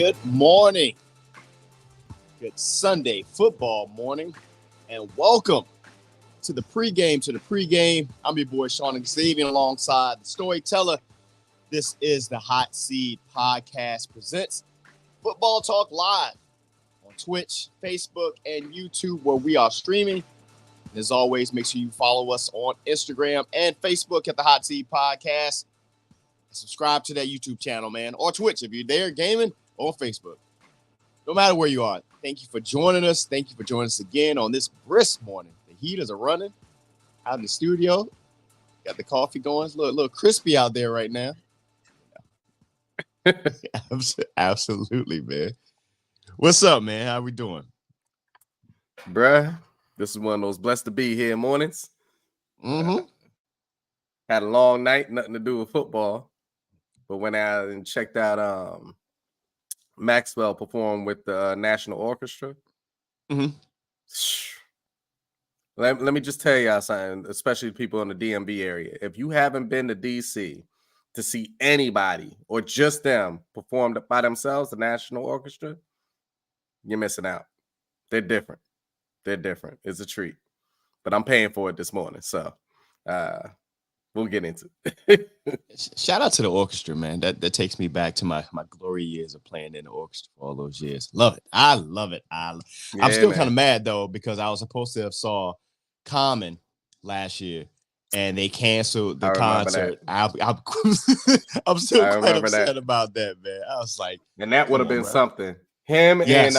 Good morning. Good Sunday football morning. And welcome to the pregame. I'm your boy, Shawn and Dave, alongside the storyteller. This is the Hot Seat Podcast presents Football Talk Live on Twitch, Facebook, and YouTube, where we are streaming. And as always, make sure you follow us on Instagram and Facebook at the Hot Seat Podcast. Subscribe to that YouTube channel, man, or Twitch if you're there gaming, or Facebook. No matter where you are, thank you for joining us. Thank you for joining us again on this brisk morning. The heaters are running out in the studio. Got the coffee going. It's a little crispy out there right now. Absolutely, man. What's up, man? How we doing? Bruh, this is one of those blessed to be here mornings. Mm-hmm. Had a long night, nothing to do with football. But went out and checked out Maxwell perform with the National Orchestra. Mm-hmm. Let me just tell y'all something, especially people in the DMV area. If you haven't been to DC to see anybody or just them perform by themselves, the National Orchestra, you're missing out. They're different. It's a treat. But I'm paying for it this morning, so we'll get into it. Shout out to the orchestra, man. That takes me back to my glory years of playing in the orchestra for all those years. Love it. I love it. I'm still kind of mad though, because I was supposed to have saw Common last year and they canceled the concert. I'm still quite upset about that, man. I was like, and that would have been something. Him, yes.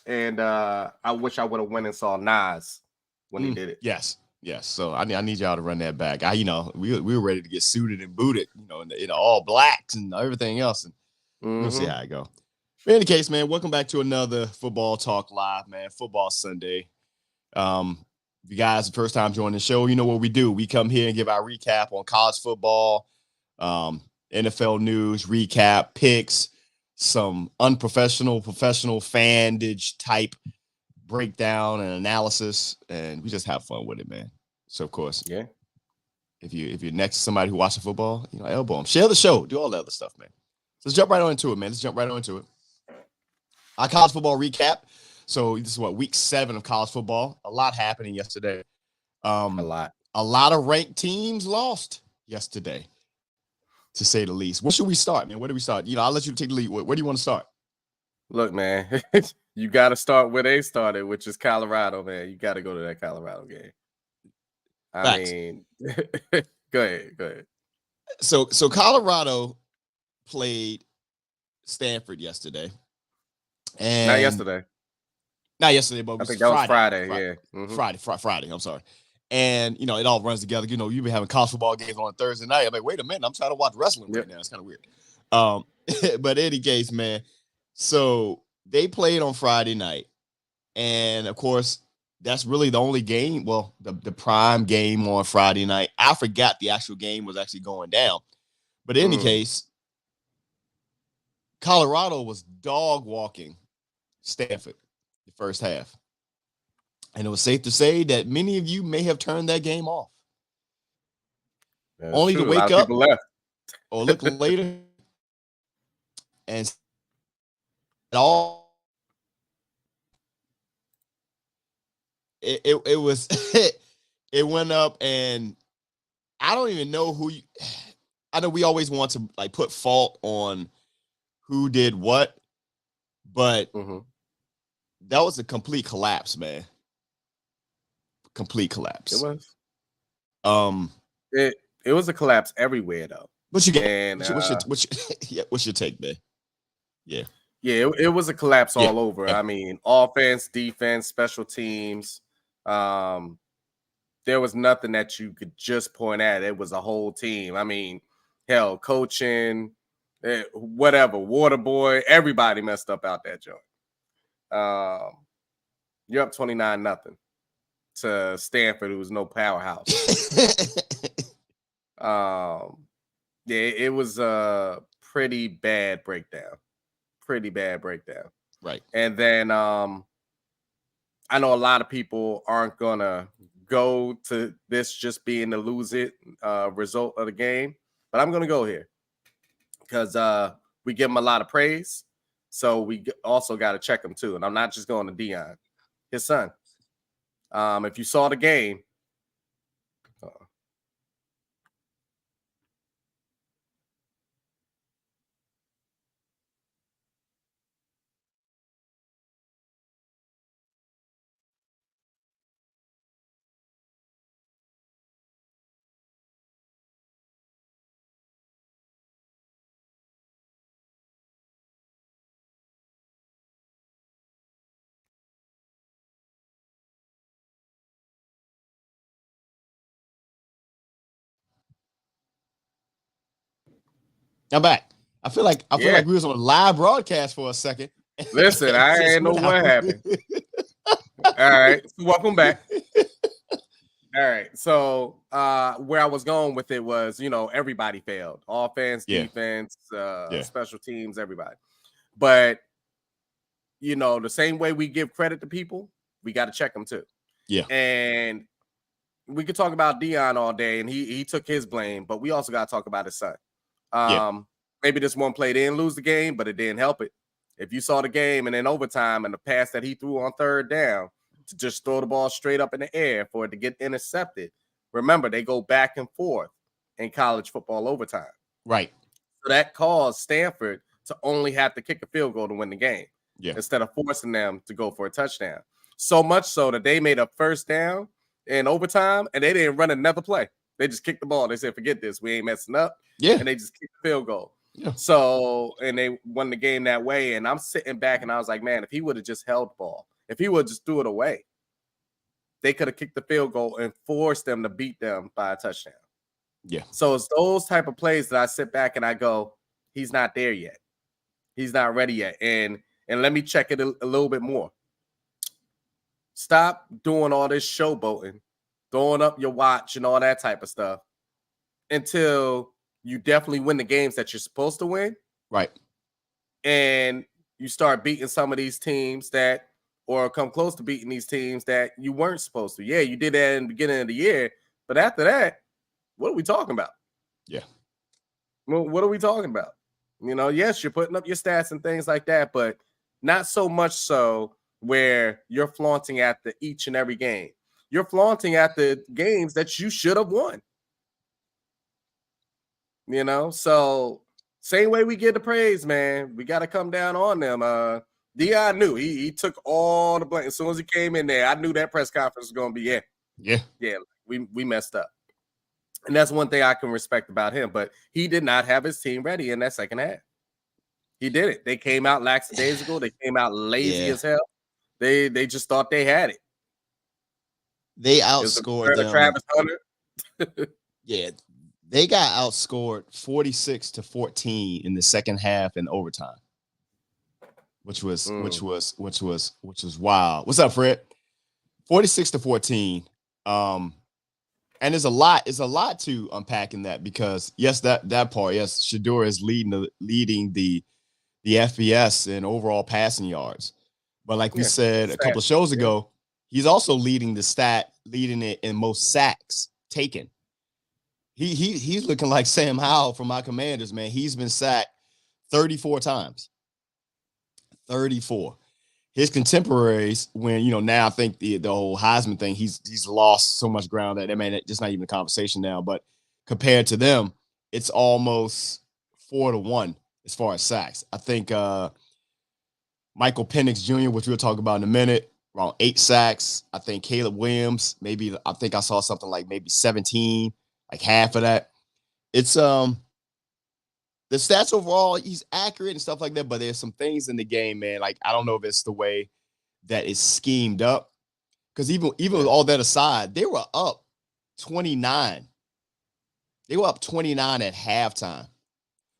and I wish I would have went and saw Nas when he did it. Yes. So I need y'all to run that back. We were ready to get suited and booted, in all blacks and everything else, and we'll see how it go. But in any case, man, welcome back to another Football Talk Live, man. Football Sunday. If you guys the first time joining the show, you know what we do. We come here and give our recap on college football, NFL news, recap, picks, some unprofessional, professional fandage type breakdown and analysis, and we just have fun with it, man. So of course, yeah, if you're next to somebody who watches football, elbow them, share the show, do all that other stuff, man. So let's jump right on into it, man. Our college football recap. So this is week 7 of college football. A lot happening yesterday. A lot of ranked teams lost yesterday, to say the least. Where should we start, man? Where do we start? I'll let you take the lead. Where do you want to start? Look, man, you got to start where they started, which is Colorado, man. You got to go to that Colorado game. Facts. Go ahead. So Colorado played Stanford yesterday. And not yesterday, but I think that was Friday. Yeah. Mm-hmm. Friday. I'm sorry. And, it all runs together. You've been having college football games on Thursday night. I'm like, wait a minute, I'm trying to watch wrestling right now. It's kind of weird. But in any case, man, so they played on Friday night. And, of course, that's really the only game. Well, the prime game on Friday night. I forgot the actual game was actually going down. But in any case, Colorado was dog walking Stanford the first half. And it was safe to say that many of you may have turned that game off. That's only true. To wake up or look later and all it was it went up, and I don't even know I know we always want to put fault on who did what, but that was a complete collapse, man. Complete collapse. It was. It was a collapse everywhere, though. What's your take, man? Yeah, it was a collapse all over. I mean, offense, defense, special teams. There was nothing that you could just point at. It was a whole team. I mean, hell, coaching, whatever, water boy, everybody messed up out that joint. You're up 29-0 to Stanford, who's no powerhouse. It was a pretty bad breakdown. Right. And then I know a lot of people aren't gonna go to this just being the lose it result of the game, but I'm gonna go here because we give them a lot of praise. So we also got to check him too. And I'm not just going to Dion, his son. If you saw the game, I'm back. I feel like we was on a live broadcast for a second. Listen, I ain't know what happened. All right, so welcome back. All right, so where I was going with it was, everybody failed. Offense, defense, special teams, everybody. But, the same way we give credit to people, we got to check them too. Yeah. And we could talk about Dion all day, and he took his blame, but we also got to talk about his son. Maybe this one play didn't lose the game, but it didn't help it. If you saw the game and in overtime and the pass that he threw on third down to just throw the ball straight up in the air for it to get intercepted, remember, they go back and forth in college football overtime. Right. So that caused Stanford to only have to kick a field goal to win the game instead of forcing them to go for a touchdown. So much so that they made a first down in overtime and they didn't run another play. They just kicked the ball. They said, forget this. We ain't messing up. Yeah. And they just kicked the field goal. Yeah. So, and they won the game that way. And I'm sitting back and I was like, man, if he would have just held the ball, if he would just threw it away, they could have kicked the field goal and forced them to beat them by a touchdown. Yeah. So it's those type of plays that I sit back and I go, he's not there yet. He's not ready yet. And let me check it a little bit more. Stop doing all this showboating, throwing up your watch and all that type of stuff until you definitely win the games that you're supposed to win. Right. And you start beating some of these teams or come close to beating these teams that you weren't supposed to. Yeah, you did that in the beginning of the year. But after that, what are we talking about? Yeah. Well, what are we talking about? Yes, you're putting up your stats and things like that, but not so much so where you're flaunting at each and every game. You're flaunting at the games that you should have won. So same way we get the praise, man. We got to come down on them. Dion knew he took all the blame as soon as he came in there. I knew that press conference was going to be yeah. We messed up, and that's one thing I can respect about him. But he did not have his team ready in that second half. He did it. They came out lackadaisical. They came out lazy as hell. They just thought they had it. They outscored them. Travis Hunter. Yeah. They got outscored 46-14 in the second half in overtime, which was wild. What's up, Fred? 46-14. And there's a lot to unpack in that because yes, that part, yes, Shedeur is leading the FBS in overall passing yards, but like we said a couple of shows ago, he's also leading it in most sacks taken. He's looking like Sam Howell from my Commanders, man. He's been sacked 34 times. 34. His contemporaries, when now I think the whole Heisman thing, he's lost so much ground that man, just not even a conversation now. But compared to them, it's almost 4-1 as far as sacks. I think Michael Penix Jr., which we'll talk about in a minute, around 8 sacks. I think Caleb Williams, I think I saw something like maybe 17. Like half of that. It's the stats overall, he's accurate and stuff like that, but there's some things in the game, man. Like I don't know if it's the way that it's schemed up. Because even with all that aside, they were up 29. They were up 29 at halftime.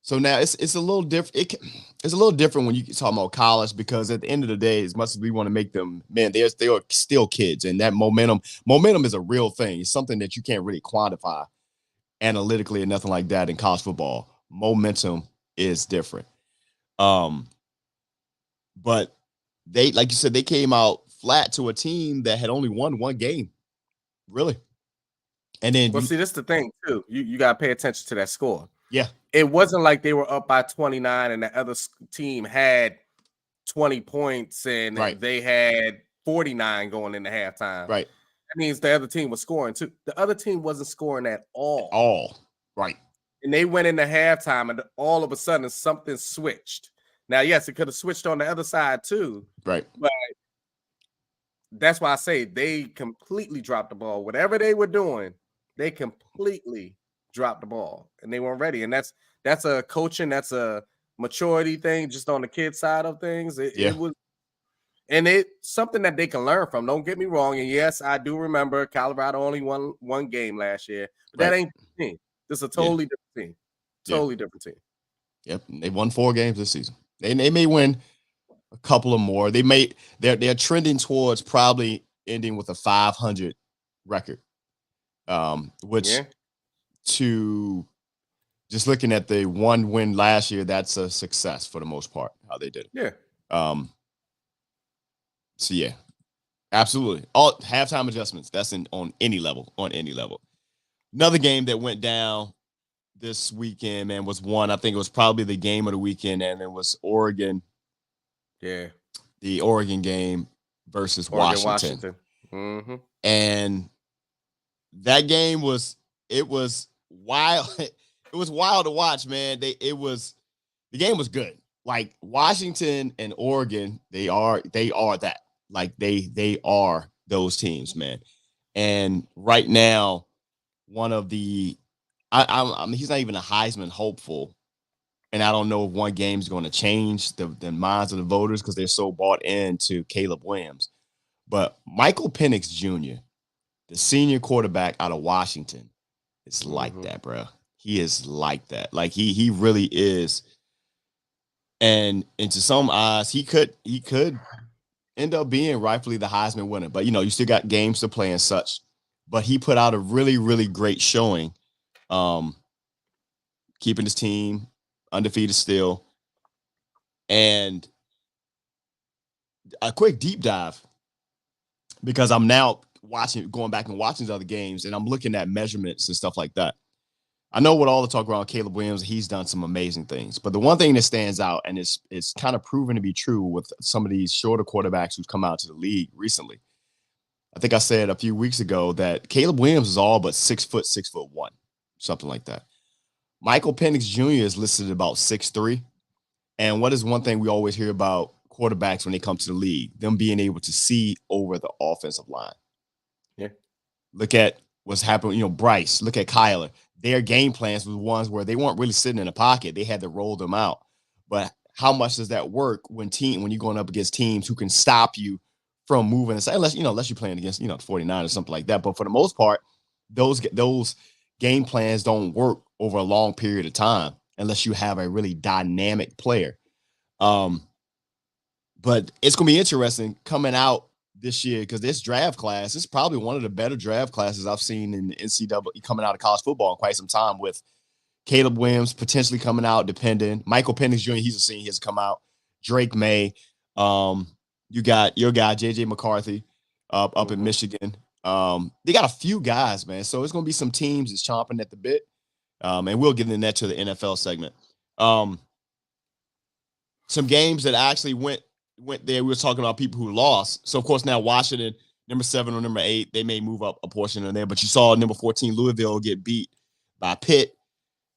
So now it's a little different. It's a little different when you talk about college because at the end of the day, as much as we want to make them, man, they are still kids, and that momentum is a real thing. It's something that you can't really quantify analytically or nothing like that in college football. Momentum is different. But they, like you said, they came out flat to a team that had only won one game. Really. And then see, this is the thing too. You gotta pay attention to that score. Yeah. It wasn't like they were up by 29 and the other team had 20 points and they had 49 going into halftime. Right. That means the other team was scoring too. The other team wasn't scoring at all. Right. And they went into halftime and all of a sudden something switched. Now, yes, it could have switched on the other side too. Right. But that's why I say they completely dropped the ball. Whatever they were doing, they completely dropped the ball and they weren't ready. And that's a coaching, that's a maturity thing just on the kid side of things. It was, and it's something that they can learn from. Don't get me wrong. And yes, I do remember Colorado only won one game last year, but that ain't the team. This is a totally different team. Totally different team. Yep. They won 4 games this season. They may win a couple of more. They're trending towards probably ending with a 500 record. Which to just looking at the one win last year, that's a success for the most part, how they did it. Yeah. So yeah, absolutely. All halftime adjustments. That's on any level. Another game that went down this weekend, man, was one. I think it was probably the game of the weekend, and it was Oregon. Yeah. The Oregon game versus Washington. Mm-hmm. And that game was wild. It was wild to watch, man. The game was good. Like Washington and Oregon, they are that. Like they are those teams, man. And right now, one of the I mean, he's not even a Heisman hopeful. And I don't know if one game is going to change the minds of the voters because they're so bought into Caleb Williams. But Michael Penix Jr., the senior quarterback out of Washington, is like that, bro. He is like that. Like he really is. And to some eyes, he could end up being rightfully the Heisman winner. But you still got games to play and such. But he put out a really, really great showing, keeping his team undefeated still. And a quick deep dive, because I'm now going back and watching these other games, and I'm looking at measurements and stuff like that. I know what all the talk around Caleb Williams, he's done some amazing things. But the one thing that stands out, and it's kind of proven to be true with some of these shorter quarterbacks who've come out to the league recently. I think I said a few weeks ago that Caleb Williams is all but 6'1", something like that. Michael Penix Jr. is listed at about 6'3". And what is one thing we always hear about quarterbacks when they come to the league? Them being able to see over the offensive line. Yeah. Look at what's happening. Bryce, look at Kyler. Their game plans were ones where they weren't really sitting in the pocket. They had to roll them out. But how much does that work when you're going up against teams who can stop you from moving aside, unless you're playing against, the 49ers or something like that. But for the most part, those game plans don't work over a long period of time unless you have a really dynamic player. But it's going to be interesting coming out this year because this draft class is probably one of the better draft classes I've seen in the NCAA coming out of college football in quite some time, with Caleb Williams potentially coming out, depending. Michael Penix Jr., he's a senior, he has come out. Drake May. You got your guy, J.J. McCarthy, up in Michigan. They got a few guys, man. So it's going to be some teams that's chomping at the bit. And we'll get into that to the NFL segment. Some games that actually went there. We were talking about people who lost. So, of course, now Washington, number 7 or number 8, they may move up a portion in there. But you saw number 14, Louisville, get beat by Pitt.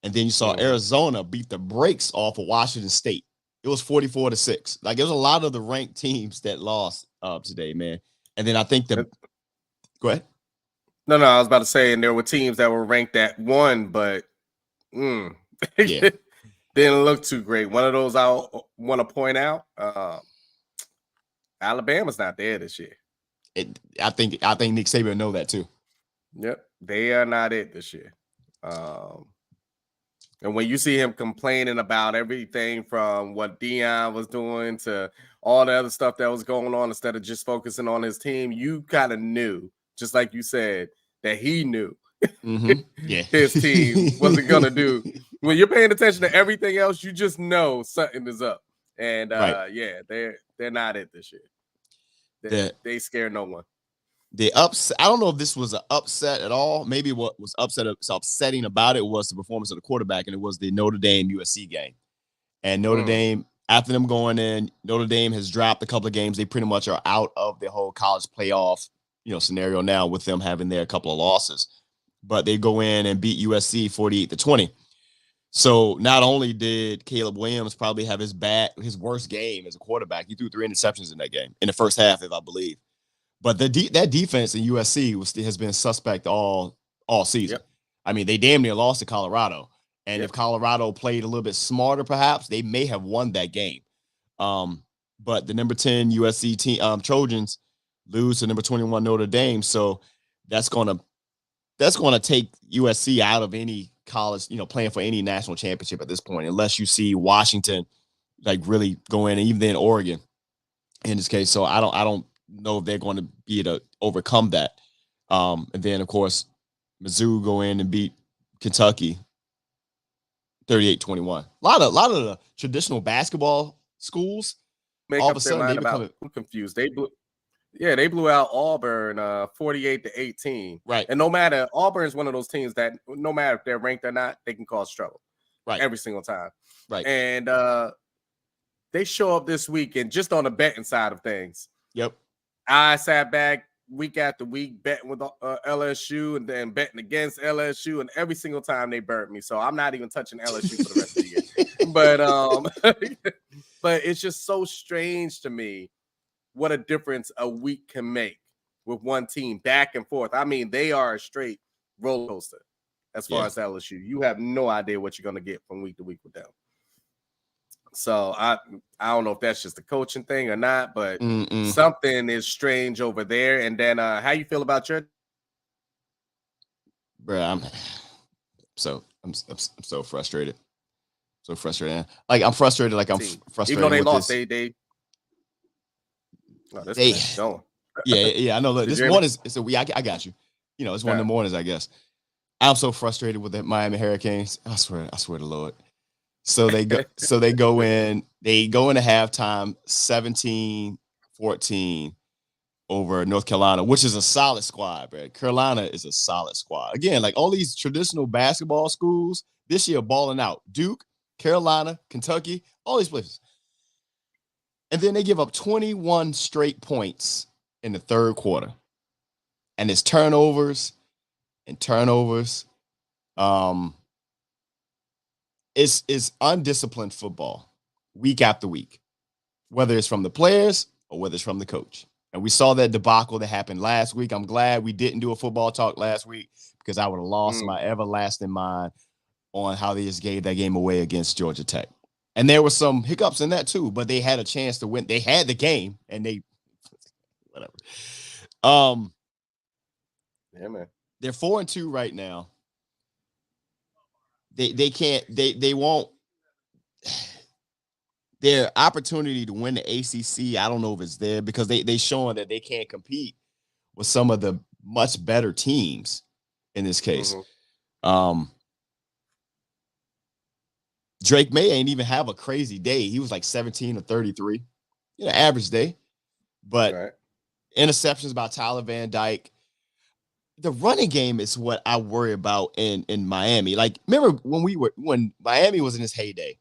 And then you saw Arizona beat the brakes off of Washington State. It was 44-6. Like, it was a lot of the ranked teams that lost today, man. And then I think go ahead. No, I was about to say, and there were teams that were ranked at 1, but didn't look too great. One of those I want to point out, Alabama's not there this year. I think Nick Saban know that too. Yep, they are not it this year. And when you see him complaining about everything from what Deion was doing to all the other stuff that was going on, instead of just focusing on his team, you kind of knew, just like you said, that he knew his team wasn't going to do. When you're paying attention to everything else, you just know something is up. And they're not it this year. They scare no one. The upset. I don't know if this was an upset at all. Maybe what was upsetting about it was the performance of the quarterback, and it was the Notre Dame USC game. And Notre Dame After them going in, Notre Dame has dropped a couple of games. They pretty much are out of the whole college playoff, scenario now with them having their couple of losses. But they go in and beat USC 48-20. So not only did Caleb Williams probably have his worst game as a quarterback, he threw 3 interceptions in that game in the first half, if I believe. But that defense in USC has been suspect all season. Yep. I mean, they damn near lost to Colorado. And Yep. if Colorado played a little bit smarter, perhaps they may have won that game. But the number 10 USC team, Trojans, lose to number 21 Notre Dame. So that's gonna take USC out of any college, playing for any national championship at this point, unless you see Washington like really go in, and even then Oregon in this case. So I don't know if they're going to be able to overcome that. And then of course, Mizzou go in and beat Kentucky 38-21. A lot of the traditional basketball schools Make all up of a their sudden mind about. I'm confused. They blew out Auburn 48-18. Right. And Auburn's one of those teams that no matter if they're ranked or not, they can cause trouble. Right. Every single time. Right. And they show up this week and just on the betting side of things. Yep. I sat back week after week betting with LSU and then betting against LSU, and every single time they burnt me. So I'm not even touching LSU for the rest of the year. But it's just so strange to me what a difference a week can make with one team back and forth. I mean, they are a straight roller coaster as far as LSU. You have no idea what you're going to get from week to week with them. So I don't know if that's just a coaching thing or not, but something is strange over there. And then how you feel about your? Bro, I'm so frustrated. So frustrated. Like I'm frustrated. Like I'm frustrated. Even though they lost, this. they I know. Look, this one is so I got you. It's one of the mornings, I guess. I'm so frustrated with the Miami Hurricanes. I swear to Lord. So they go in to halftime 17-14 over North Carolina, which is a solid squad, bro. Carolina is a solid squad. Again, like all these traditional basketball schools this year balling out. Duke, Carolina, Kentucky, all these places. And then they give up 21 straight points in the third quarter. And it's turnovers. It's undisciplined football week after week, whether it's from the players or whether it's from the coach. And we saw that debacle that happened last week. I'm glad we didn't do a football talk last week because I would have lost my everlasting mind on how they just gave that game away against Georgia Tech. And there were some hiccups in that too, but they had a chance to win. They had the game and they whatever. Yeah, man. They're 4-2 right now. They won't. Their opportunity to win the ACC, I don't know if it's there because they showing that they can't compete with some of the much better teams in this case. Drake May ain't even have a crazy day. He was like 17 or 33, average day. But interceptions by Tyler Van Dyke. The running game is what I worry about in Miami. Like, remember when Miami was in its heyday?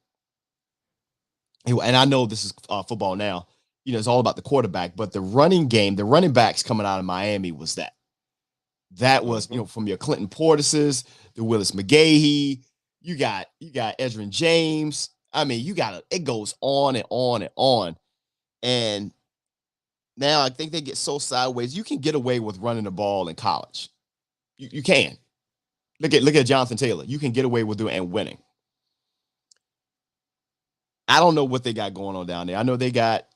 And I know this is football now. It's all about the quarterback, but the running game, the running backs coming out of Miami was that. That was, from your Clinton Portises, the Willis McGahee. You got Edgerrin James. I mean, it goes on and on and on. And now I think they get so sideways. You can get away with running the ball in college. You can. Look at Jonathan Taylor. You can get away with doing and winning. I don't know what they got going on down there. I know they got,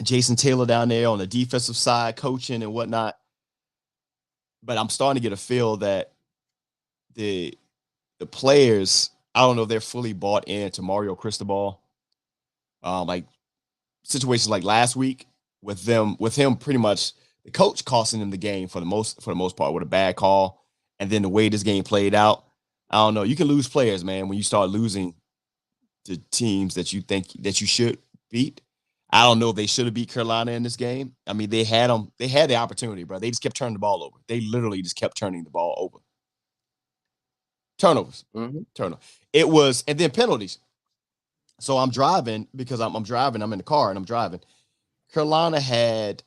Jason Taylor down there on the defensive side, coaching and whatnot. But I'm starting to get a feel that the players, I don't know if they're fully bought into Mario Cristobal. Like situations like last week with him pretty much the coach costing them the game for the most part with a bad call. And then the way this game played out, I don't know. You can lose players, man, when you start losing to teams that you think that you should beat. I don't know if they should have beat Carolina in this game. I mean, they had the opportunity, bro. They just kept turning the ball over. They literally just kept turning the ball over. Turnovers. Turnover. It was, and then penalties. So I'm driving because I'm driving. I'm in the car and I'm driving. Carolina had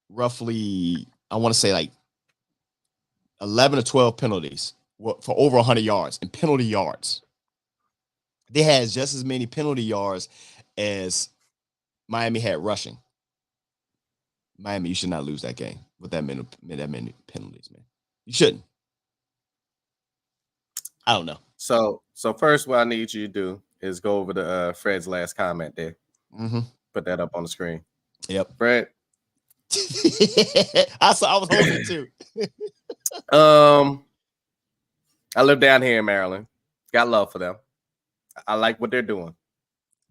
roughly, I want to say like 11 or 12 penalties for over 100 yards and penalty yards. They had just as many penalty yards as Miami had rushing. Miami, you should not lose that game with that many penalties, man. You shouldn't. I don't know. So first, what I need you to do is go over to Fred's last comment there. Mm-hmm. Put that up on the screen. Yep. Fred. I was holding it too. I live down here in Maryland. Got love for them. I like what they're doing,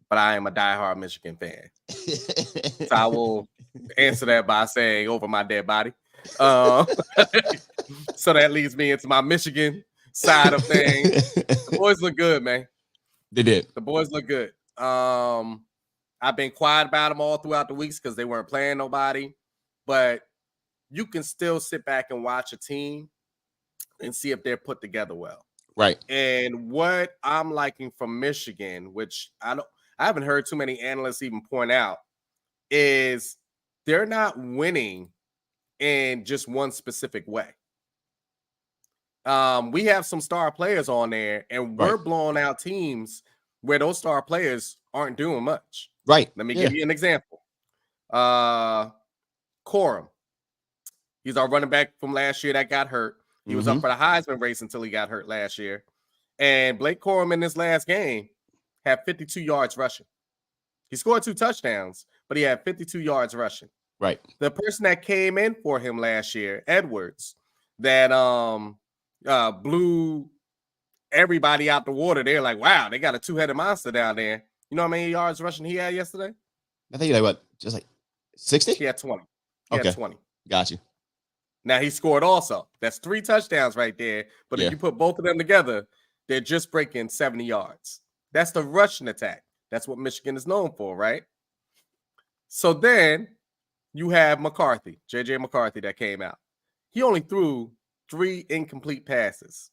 but I am a diehard Michigan fan. So I will answer that by saying over my dead body. So that leads me into my Michigan side of things. The boys look good, man. They did. The boys look good. I've been quiet about them all throughout the weeks because they weren't playing nobody, but you can still sit back and watch a team and see if they're put together well. Right. And what I'm liking from Michigan, which I haven't heard too many analysts even point out, is they're not winning in just one specific way. We have some star players on there, and we're blowing out teams where those star players aren't doing much. Right. Let me give you an example. Corum. He's our running back from last year that got hurt. He was up for the Heisman race until he got hurt last year. And Blake Corum in this last game had 52 yards rushing. He scored 2 touchdowns, but he had 52 yards rushing. Right. The person that came in for him last year, Edwards, that blew everybody out the water. They're like, wow, they got a 2-headed monster down there. You know how many yards rushing he had yesterday? I think like what? Just like 60? He had 20. He had 20. Got you. Now he scored also. That's 3 touchdowns right there. But if you put both of them together, they're just breaking 70 yards. That's the rushing attack. That's what Michigan is known for, right? So then you have McCarthy, J.J. McCarthy, that came out. He only threw 3 incomplete passes.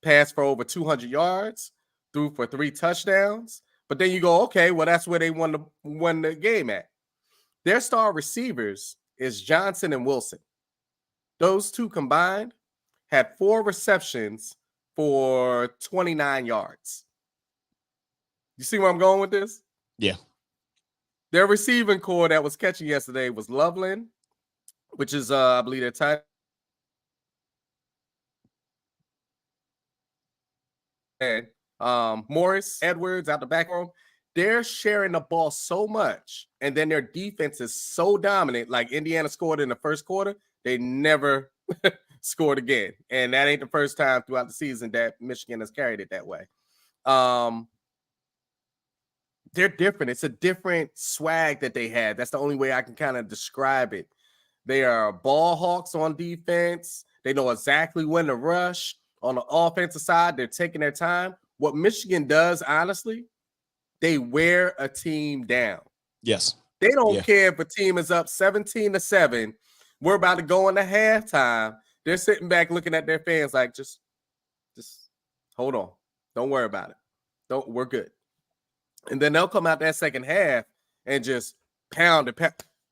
Passed for over 200 yards, threw for 3 touchdowns. But then you go, okay, well, that's where they won the game at. Their star receivers is Johnson and Wilson. Those two combined had 4 receptions for 29 yards. You see where I'm going with this? Yeah. Their receiving core that was catching yesterday was Loveland, which is, I believe, their tight end. Morris, Edwards out the back row. They're sharing the ball so much, and then their defense is so dominant. Like Indiana scored in the first quarter, they never scored again. And that ain't the first time throughout the season that Michigan has carried it that way. They're different. It's a different swag that they have. That's the only way I can kind of describe it. They are ball hawks on defense. They know exactly when to rush. On the offensive side, they're taking their time. What Michigan does, honestly, they wear a team down. Yes. They don't care if a team is up 17-7. We're about to go into halftime. They're sitting back looking at their fans like, just hold on. Don't worry about it. We're good. And then they'll come out that second half and just pound it,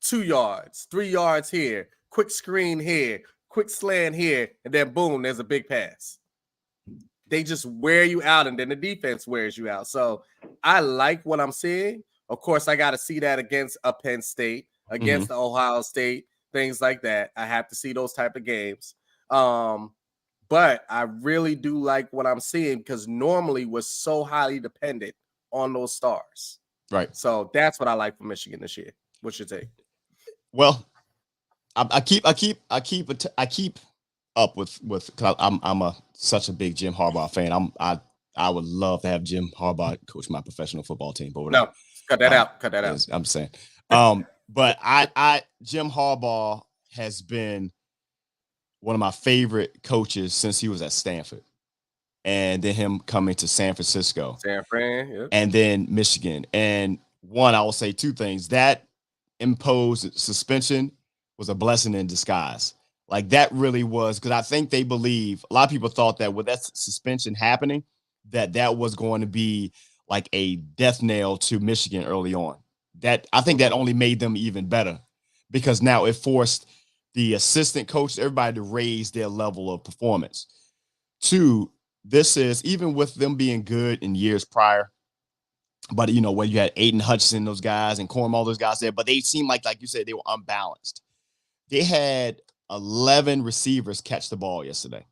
2 yards, 3 yards here, quick screen here, quick slant here, and then boom, there's a big pass. They just wear you out, and then the defense wears you out. So I like what I'm seeing. Of course, I got to see that against a Penn State, against the Ohio State, things like that. I have to see those type of games. But I really do like what I'm seeing because normally we're so highly dependent on those stars. Right. So that's what I like from Michigan this year. What's your take? Well, I keep up with cause I'm such a big Jim Harbaugh fan. I would love to have Jim Harbaugh coach my professional football team, but no, cut that out. Cut that out. I'm saying. But Jim Harbaugh has been one of my favorite coaches since he was at Stanford. And then him coming to San Francisco. San Fran, yep. And then Michigan. And one, I will say 2 things. That imposed suspension was a blessing in disguise. Like that really was, because I think they believe, a lot of people thought that with that suspension happening, that was going to be like a death nail to Michigan early on. That I think that only made them even better because now it forced the assistant coach, everybody to raise their level of performance. Two, this is even with them being good in years prior, but when you had Aiden Hutchinson, those guys, and Corm, all those guys there, but they seemed like you said, they were unbalanced. They had 11 receivers catch the ball yesterday.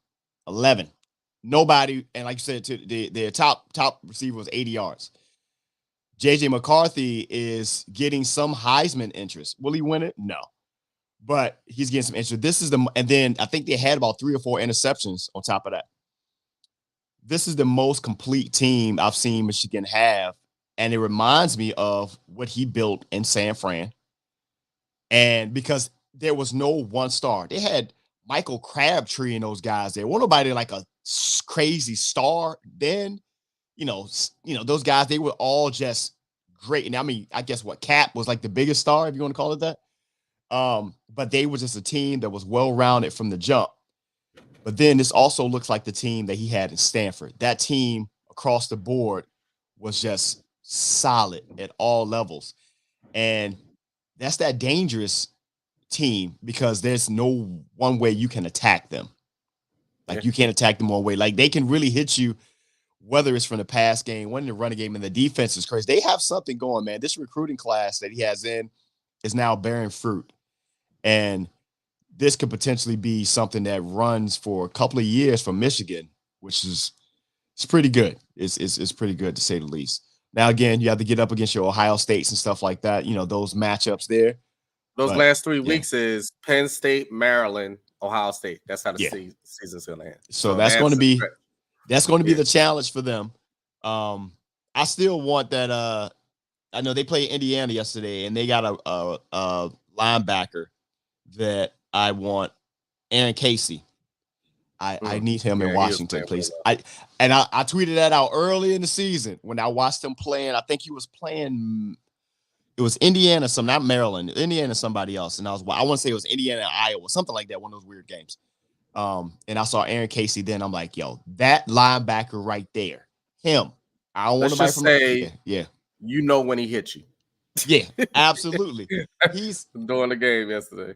11. Nobody, and like you said, their top receiver was 80 yards. JJ McCarthy is getting some Heisman interest. Will he win it? No. But he's getting some interest. And then I think they had about 3 or 4 interceptions on top of that. This is the most complete team I've seen Michigan have. And it reminds me of what he built in San Fran. And because there was no one star, they had Michael Crabtree and those guys there. Wasn't nobody like a crazy star then. Those guys, they were all just great. And I mean, I guess Cap was like the biggest star, if you want to call it that. But they were just a team that was well-rounded from the jump. But then this also looks like the team that he had in Stanford. That team across the board was just solid at all levels. And that's that dangerous team because there's no one way you can attack them. Like you can't attack them one way. Like they can really hit you, whether it's from the pass game, when the running game, and the defense is crazy. They have something going, man. This recruiting class that he has in is now bearing fruit. And this could potentially be something that runs for a couple of years for Michigan, which is it's pretty good. It's pretty good to say the least. Now, again, you have to get up against your Ohio States and stuff like that. Those matchups there. Those last 3 weeks is Penn State, Maryland, Ohio State. That's how the season's going to end. So that's going to be the challenge for them. I still want that. I know they played Indiana yesterday, and they got a linebacker that I want, Aaron Casey. I need him in Washington, please. I tweeted that out early in the season when I watched him playing. I think he was playing. It was Indiana, not Maryland, Indiana, somebody else, and I want to say it was Indiana, Iowa, something like that. One of those weird games. And I saw Aaron Casey. Then I'm like, yo, that linebacker right there, him. I don't want to say, when he hit you. Yeah, absolutely. He's during the game yesterday.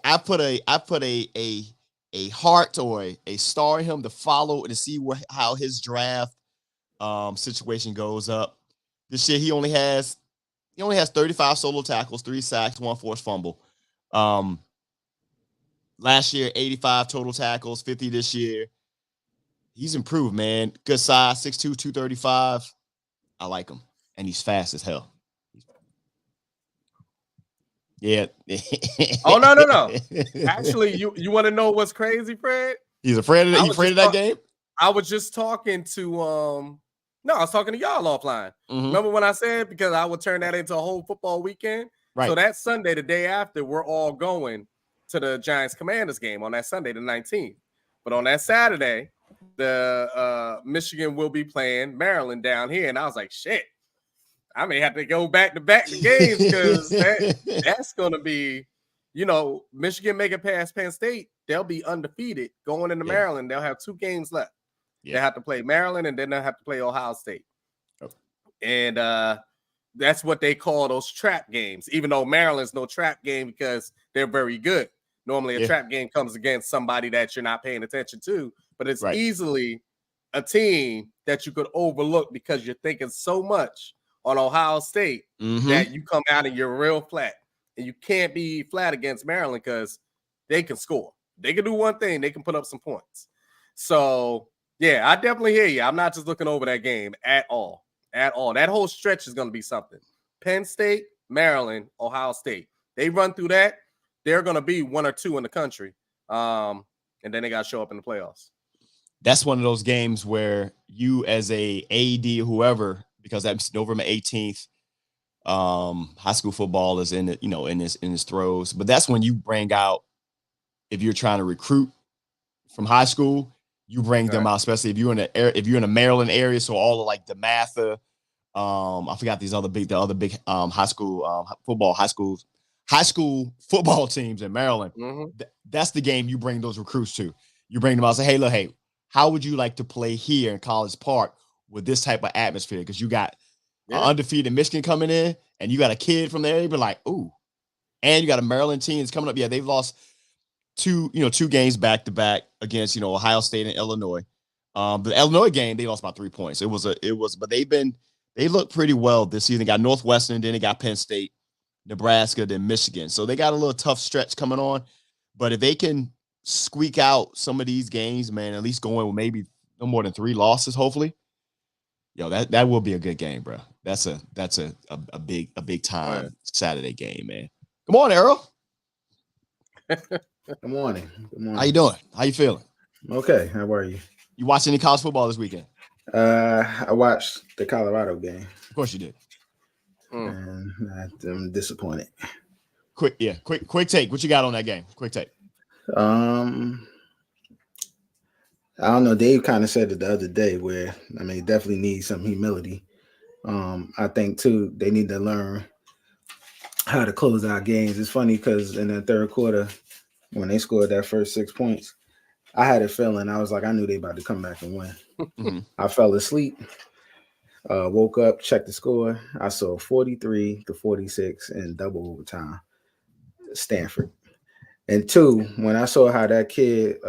I put a heart or a star in him to follow to see how his draft situation goes up. This year he only has 35 solo tackles, 3 sacks, 1 forced fumble. Last year 85 total tackles, 50 this year. He's improved, man. Good size, 6'2", 235. I like him, and he's fast as hell. Yeah. Oh no. Actually, you want to know what's crazy, Fred? He's afraid of that. He's afraid of that game. I was just talking to I was talking to y'all offline. Mm-hmm. Remember when I said because I would turn that into a whole football weekend? Right. So that Sunday, the day after, we're all going to the Giants Commanders game on that Sunday, the 19th. But on that Saturday, the Michigan will be playing Maryland down here, and I was like, shit. I may have to go back to back the games because that's going to be, Michigan make it past Penn State. They'll be undefeated going into Maryland. They'll have 2 games left. Yeah. They have to play Maryland and then they'll have to play Ohio State. Oh. And that's what they call those trap games, even though Maryland's no trap game because they're very good. Normally a trap game comes against somebody that you're not paying attention to, but it's easily a team that you could overlook because you're thinking so much on Ohio State that you come out and you're real flat. And you can't be flat against Maryland because they can score. They can do one thing. They can put up some points. So, yeah, I definitely hear you. I'm not just looking over that game at all. At all. That whole stretch is going to be something. Penn State, Maryland, Ohio State. They run through that. They're going to be 1 or 2 in the country. And then they got to show up in the playoffs. That's one of those games where you as a AD, whoever, because that's November 18th. High school football is in it, in its throes. But that's when you bring out, if you're trying to recruit from high school, you bring them out, especially if you're in a Maryland area. So all of like the Mather, I forgot the other big high school football teams in Maryland. Mm-hmm. That's the game you bring those recruits to. You bring them out and say, hey, look, how would you like to play here in College Park? with this type of atmosphere because you got undefeated Michigan coming in, and you got a kid from there. You'd be like, ooh, and you got a Maryland team that's coming up. Yeah, they've lost two games back to back against Ohio State and Illinois. The Illinois game they lost by 3 points. But they look pretty well this season. They got Northwestern, then they got Penn State, Nebraska, then Michigan. So they got a little tough stretch coming on. But if they can squeak out some of these games, man, at least going with maybe no more than 3 losses, hopefully. That will be a good game, bro. That's a big time Saturday game, man. Good morning, Earl. Good morning. How you doing? How you feeling? Okay. How are you? You watch any college football this weekend? I watched the Colorado game. Of course you did. And I'm disappointed. Quick take. What you got on that game? Quick take. I don't know. Dave kind of said it the other day where, definitely need some humility. I think, too, they need to learn how to close out games. It's funny because in the third quarter, when they scored that first 6 points, I had a feeling. I was like, I knew they about to come back and win. Mm-hmm. I fell asleep, woke up, checked the score. I saw 43-46 in double overtime, Stanford. And 2, when I saw how that kid –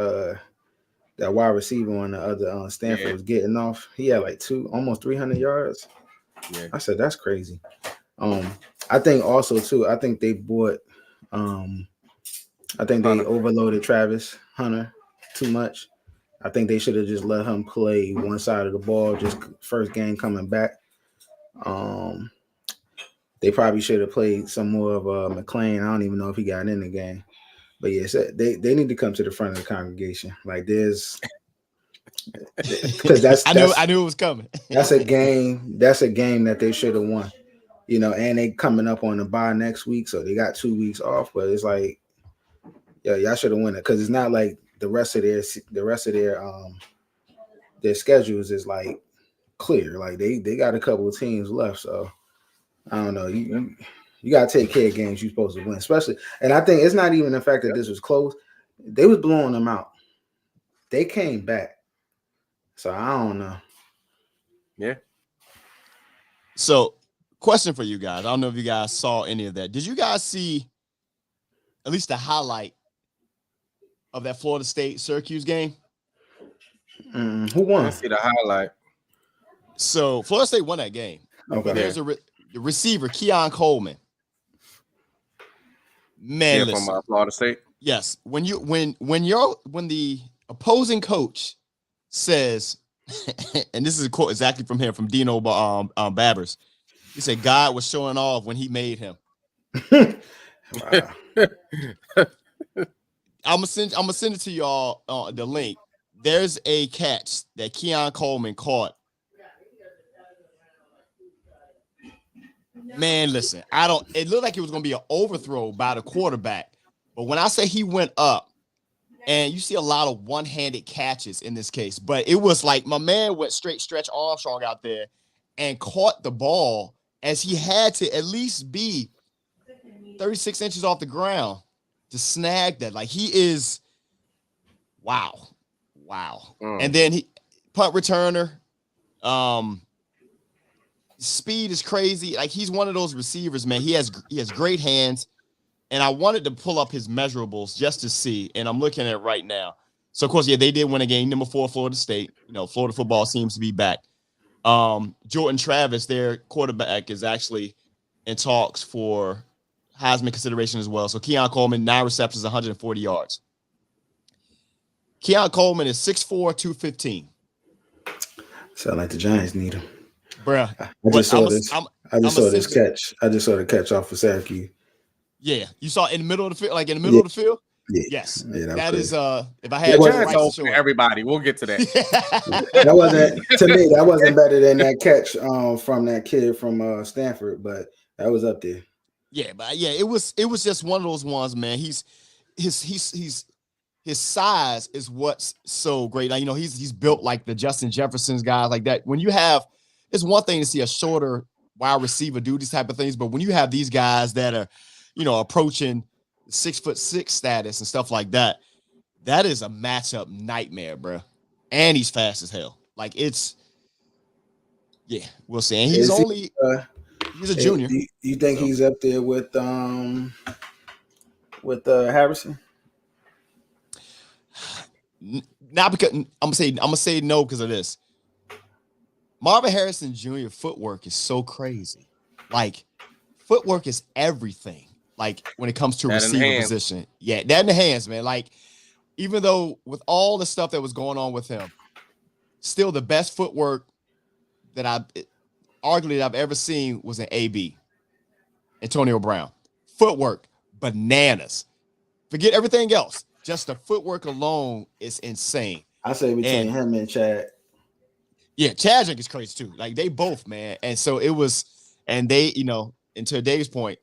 that wide receiver on the other Stanford was getting off. He had like almost 300 yards. Yeah. I said, that's crazy. I think also, too, I think they bought I think they overloaded Travis Hunter too much. I think they should have just let him play one side of the ball, just first game coming back. They probably should have played some more of McClain. I don't even know if he got in the game. But yes, they need to come to the front of the congregation. Like because I knew it was coming. That's a game that they should have won. And they coming up on the bye next week, so they got 2 weeks off. But it's like, y'all should have won it because it's not like the rest of their schedules is like clear. Like they got a couple of teams left, so I don't know. You got to take care of games you're supposed to win, especially. And I think it's not even the fact that this was close. They was blowing them out. They came back. So I don't know. Yeah. So question for you guys. I don't know if you guys saw any of that. Did you guys see at least the highlight of that Florida State Syracuse game? Who won? I see the highlight. So Florida State won that game. Okay. But there's a receiver, Keon Coleman. Man, listen. From Florida State. Yes, when the opposing coach says, and this is a quote exactly from him, from Dino Babbers. He said God was showing off when he made him. I'm gonna send it to y'all the link. There's a catch that Keon Coleman caught. Man, listen, it looked like it was going to be an overthrow by the quarterback. But when I say he went up, and you see a lot of one-handed catches in this case, but it was like my man went straight stretch Armstrong out there and caught the ball as he had to at least be 36 inches off the ground to snag that. Like he is, wow. And then he punt returner, speed is crazy. Like he's one of those receivers, man. He has great hands, and I wanted to pull up his measurables just to see, and I'm looking at it right now. So of course, they did win a game, number 4, Florida State. Florida football seems to be back. Jordan Travis, their quarterback, is actually in talks for Heisman consideration as well. So Keon Coleman, 9 receptions, 140 yards. Keon Coleman is 6'4", 215. Sound like the Giants need him. Bruh. I just saw this catch. I just saw the catch off of Syracuse. Yeah. You saw it in the middle of the field, like in the middle of the field? Yeah. Yes. Yeah, that is if I had Giants for everybody. We'll get to that. That wasn't better than that catch from that kid from Stanford, but that was up there. Yeah, but it was just one of those ones, man. His size is what's so great. Like, he's built like the Justin Jefferson's guys like that. When you have, it's one thing to see a shorter wide receiver do these type of things, but when you have these guys that are, approaching 6'6" status and stuff like that, that is a matchup nightmare, bro. And he's fast as hell. Like Yeah, we'll see. And he's he's a junior. Do you think he's up there with Harrison? Not because I'm gonna say no because of this. Marvin Harrison Jr. footwork is so crazy. Like, footwork is everything. Like, when it comes to That in the receiver hands. position. Yeah, that in the hands, man. Like, even though with all the stuff that was going on with him, still the best footwork that I've ever seen was an AB, Antonio Brown. Footwork, bananas. Forget everything else. Just the footwork alone is insane. I say between And him and Chad. yeah, Chadrick is crazy too. Like, they both, man. And so it was, and they, and to Dave's point,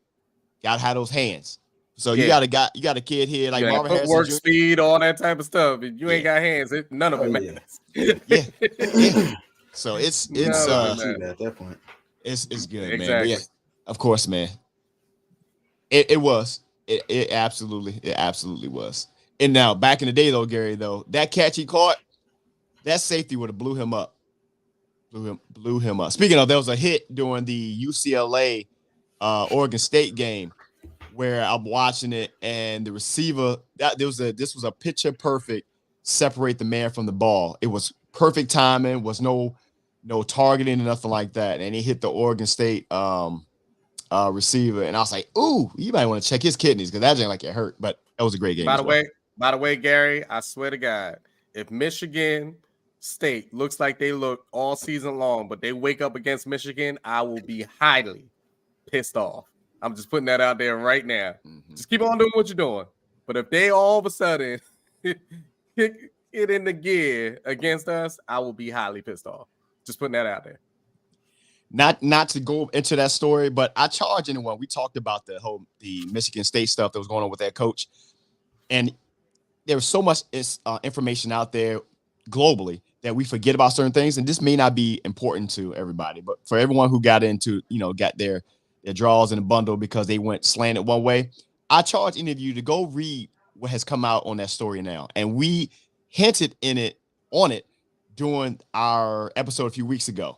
gotta have those hands. So you got a kid here like Marvin Harrison footwork, Jr. speed, all that type of stuff. If you ain't got hands, none of it matters. Yeah. So it's at that point. It's good, exactly. man. But yeah, of course, man. It was. It absolutely was. And now back in the day though, Gary, though, that catch he caught, that safety would have blew him up. Blew him up. Speaking of, there was a hit during the UCLA Oregon State game where I'm watching it, and the receiver this was a picture perfect separate the man from the ball. It was perfect timing, was no targeting or nothing like that, and he hit the Oregon State receiver, and I was like, "Ooh, you might want to check his kidneys because that ain't like it hurt." But that was a great game. By the way, Gary, I swear to God, if Michigan State looks like they look all season long, but they wake up against Michigan, I will be highly pissed off. I'm just putting that out there right now. Mm-hmm. Just keep on doing what you're doing. But if they all of a sudden kick it into gear against us, I will be highly pissed off. Just putting that out there. Not to go into that story, but I charge anyone. We talked about the Michigan State stuff that was going on with that coach, and there was so much information out there globally that we forget about certain things, and this may not be important to everybody, but for everyone who got into, got their draws in a bundle because they went slanted one way, I charge any of you to go read what has come out on that story now, and we hinted on it during our episode a few weeks ago.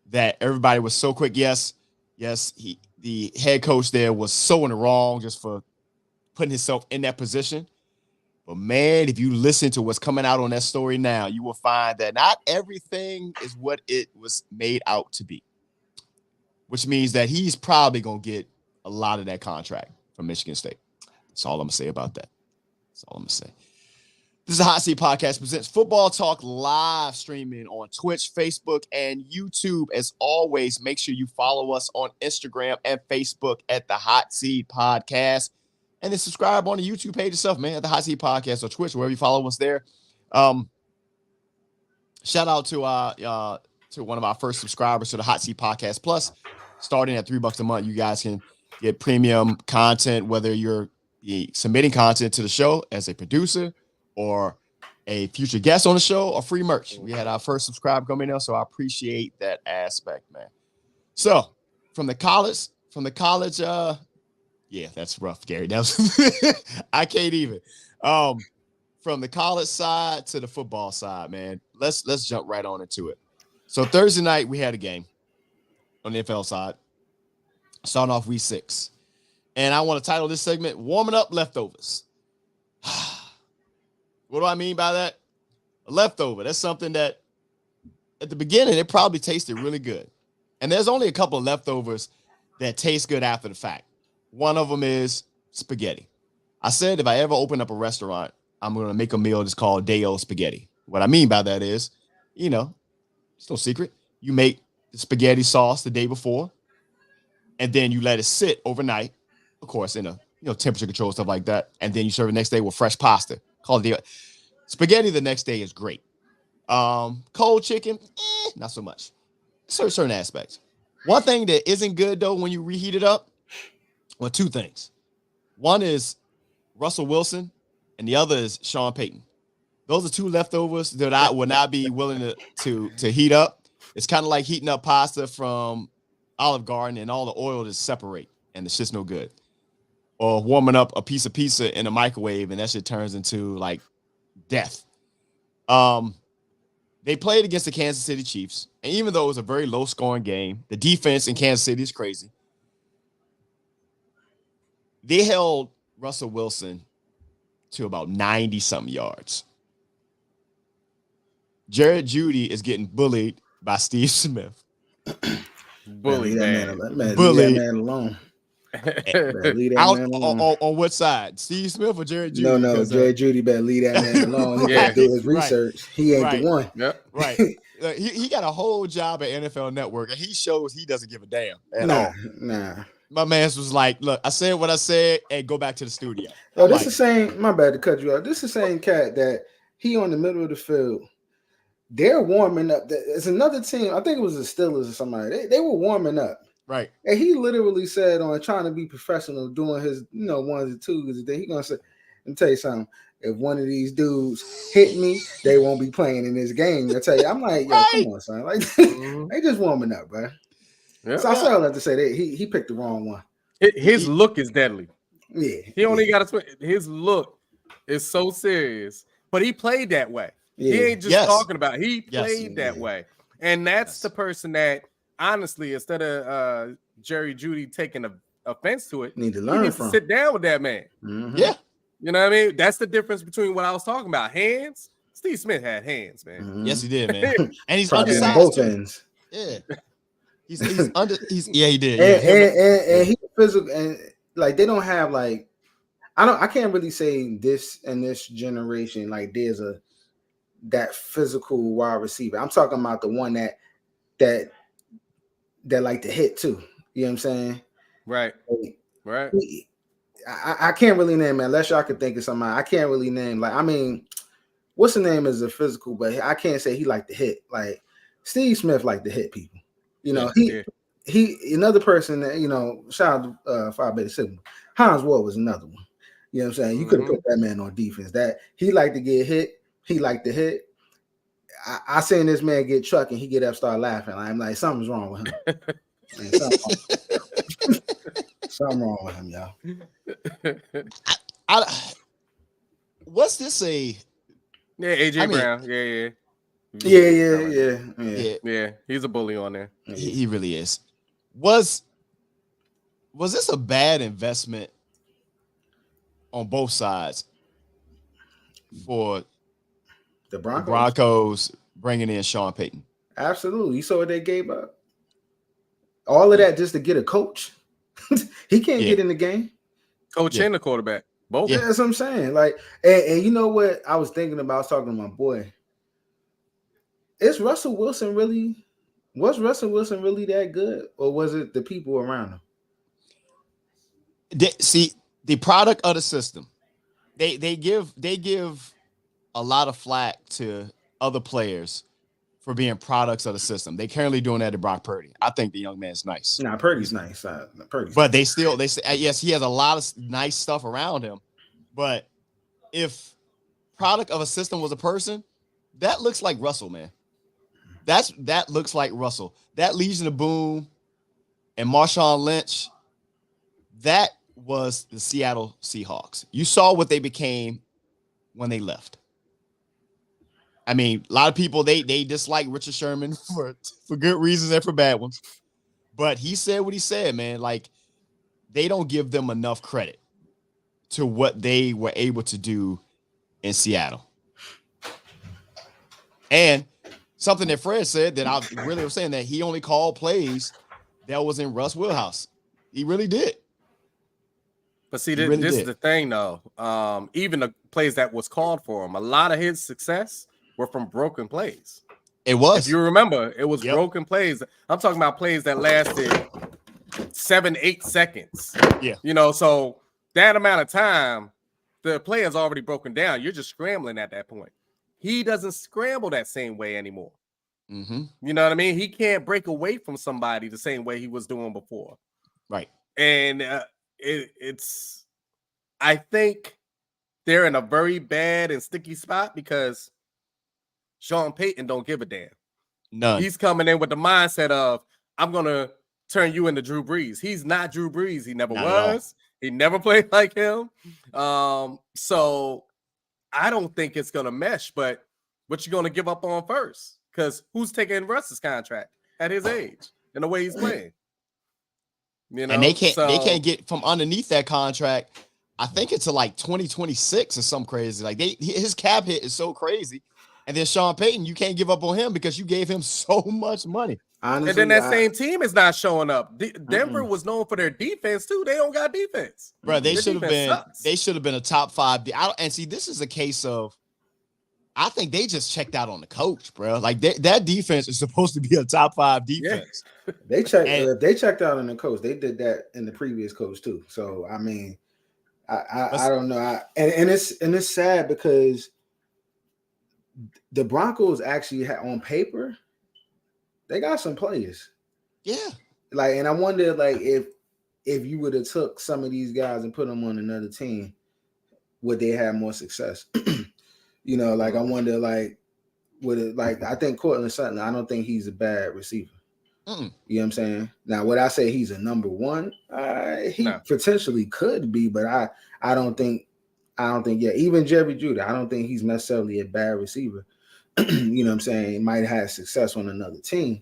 That everybody was so quick. Yes, the head coach there was so in the wrong just for putting himself in that position. But man, if you listen to what's coming out on that story now, you will find that not everything is what it was made out to be. Which means that he's probably going to get a lot of that contract from Michigan State. That's all I'm going to say about that. That's all I'm going to say. This is a Hot Seat Podcast presents Football Talk live streaming on Twitch, Facebook, and YouTube. As always, make sure you follow us on Instagram and Facebook at the Hot Seat Podcast. And then subscribe on the YouTube page itself, man, at the Hot Seat Podcast or Twitch, wherever you follow us there. Shout out to one of our first subscribers to the Hot Seat Podcast Plus. Starting at $3 a month, you guys can get premium content, whether you're submitting content to the show as a producer or a future guest on the show or free merch. We had our first subscriber come in there, so I appreciate that aspect, man. So from the college, yeah, that's rough, Gary. That was I can't even. From the college side to the football side, man. Let's jump right on into it. So Thursday night we had a game on the NFL side, starting off week 6, and I want to title this segment "Warming Up Leftovers." What do I mean by that? A leftover. That's something that at the beginning, it probably tasted really good. And there's only a couple of leftovers that taste good after the fact. One of them is spaghetti. I said if I ever open up a restaurant, I'm going to make a meal that's called Day-O Spaghetti. What I mean by that is, it's no secret. You make the spaghetti sauce the day before, and then you let it sit overnight, of course, in a temperature control, stuff like that. And then you serve it next day with fresh pasta. Called the spaghetti the next day is great. Cold chicken, not so much. Certain aspects. One thing that isn't good though when you reheat it up, well, two things. One is Russell Wilson, and the other is Sean Payton. Those are two leftovers that I would not be willing to heat up. It's kind of like heating up pasta from Olive Garden and all the oil just separate, and it's just no good. Or warming up a piece of pizza in a microwave and that shit turns into like death. They played against the Kansas City Chiefs, and even though it was a very low-scoring game, the defense in Kansas City is crazy. They held Russell Wilson to about 90-something yards. Jared Jeudy is getting bullied by Steve Smith. Bully bad. Leave that Bullied. man alone. Leave that Out man alone. on what side? Steve Smith or Jared Jeudy? No, Jared Jeudy better leave that man alone. He Yeah. better do his research. He ain't the one. Yep. Right. He got a whole job at NFL Network, and he shows he doesn't give a damn at all. Nah. My man was like, look, I said what I said, and go back to the studio. Oh, this is the same, my bad to cut you off. This is the same cat that he on the middle of the field. They're warming up. It's another team. I think it was the Steelers or somebody. They were warming up. Right. And he literally said on trying to be professional, doing his, ones and twos, that he gonna say, let me tell you something. If one of these dudes hit me, they won't be playing in this game. I tell you, I'm like, yo, come on, son. Like they just warming up, bro. Yep. So I still have to say that he picked the wrong one. His look is deadly. Yeah. He only got to his look is so serious, but he played that way. Yeah. He ain't just talking about it. He played that way. And that's the person that honestly, instead of Jerry Jeudy taking offense to it, need to learn from. Sit down with that man. Mm-hmm. Yeah. You know what I mean? That's the difference between what I was talking about. Hands. Steve Smith had hands, man. Mm-hmm. Yes, he did, man. And he's probably undersized both too. ends. Yeah. He's under. He did. And he's physical, and like they don't have like I can't really say this in this generation like there's that physical wide receiver. I'm talking about the one that like to hit too. You know what I'm saying? Right. Right. I can't really name it unless y'all could think of somebody. I can't really name what's the name is a physical, but I can't say he like to hit. Like Steve Smith like to hit people. He another person that shout out 5 Beta Sigma. Hans Ward was another one. You know what I'm saying? You could have put that man on defense. That he liked to get hit. He liked to hit. I seen this man get trucked and he get up, start laughing. I'm like, something's wrong with him. Something wrong with him, y'all. What's this a? Yeah, AJ Brown. Yeah. He's a bully on there. He really is. Was this a bad investment on both sides for the Broncos? Broncos bringing in Sean Payton? Absolutely. You saw what they gave up. All of that just to get a coach. He can't get in the game. Coach and the quarterback. Both. Yeah, that's what I'm saying. Like, and you know what I was thinking about? I was talking to my boy. Was Russell Wilson really that good, or was it the people around him? The product of the system. They give a lot of flack to other players for being products of the system. They currently doing that to Brock Purdy. I think the young man's nice. Nah, Purdy's nice. But they say yes, he has a lot of nice stuff around him. But if product of a system was a person, that looks like Russell, man. That looks like Russell. That Legion of Boom and Marshawn Lynch, that was the Seattle Seahawks. You saw what they became when they left. I mean, a lot of people, they dislike Richard Sherman for good reasons and for bad ones. But he said what he said, man. Like, they don't give them enough credit to what they were able to do in Seattle. And something that Fred said that I really was saying, that he only called plays that was in Russ' wheelhouse. He really did. But see, this is the thing, though. Even the plays that was called for him, a lot of his success were from broken plays. It was. If you remember, it was broken plays. I'm talking about plays that lasted 7-8 seconds. Yeah. So that amount of time, the play has already broken down. You're just scrambling at that point. He doesn't scramble that same way anymore. Mm-hmm. You know what I mean? He can't break away from somebody the same way he was doing before. Right. And I think they're in a very bad and sticky spot because Sean Payton don't give a damn. None. He's coming in with the mindset of, I'm going to turn you into Drew Brees. He's not Drew Brees. He never was. He never played like him. So I don't think it's going to mesh. But what you going to give up on first? Because who's taking Russ's contract at his age and the way he's playing? You know, and they can't get from underneath that contract. I think it's to like 2026 or something crazy. Like his cap hit is so crazy. And then Sean Payton, you can't give up on him because you gave him so much money. Honestly, and then that same team is not showing up. Denver was known for their defense too. They don't got defense, bro. They should have been. They should have been a top 5. And see, this is a case of. I think they just checked out on the coach, bro. Like that defense is supposed to be a top 5 defense. Yeah. They checked out on the coach. They did that in the previous coach too. So I mean, I don't know. And it's sad because the Broncos actually had on paper, they got some players. Yeah. Like, and I wonder, like, if you would have took some of these guys and put them on another team, would they have more success? You know, like I wonder, like, would it, like, I think Cortland Sutton, I don't think he's a bad receiver. You know what I'm saying? Now, would I say he's a number 1? He potentially could be, but I don't think, yeah, even Jerry Judy, I don't think he's necessarily a bad receiver. You know what I'm saying? He might have success on another team.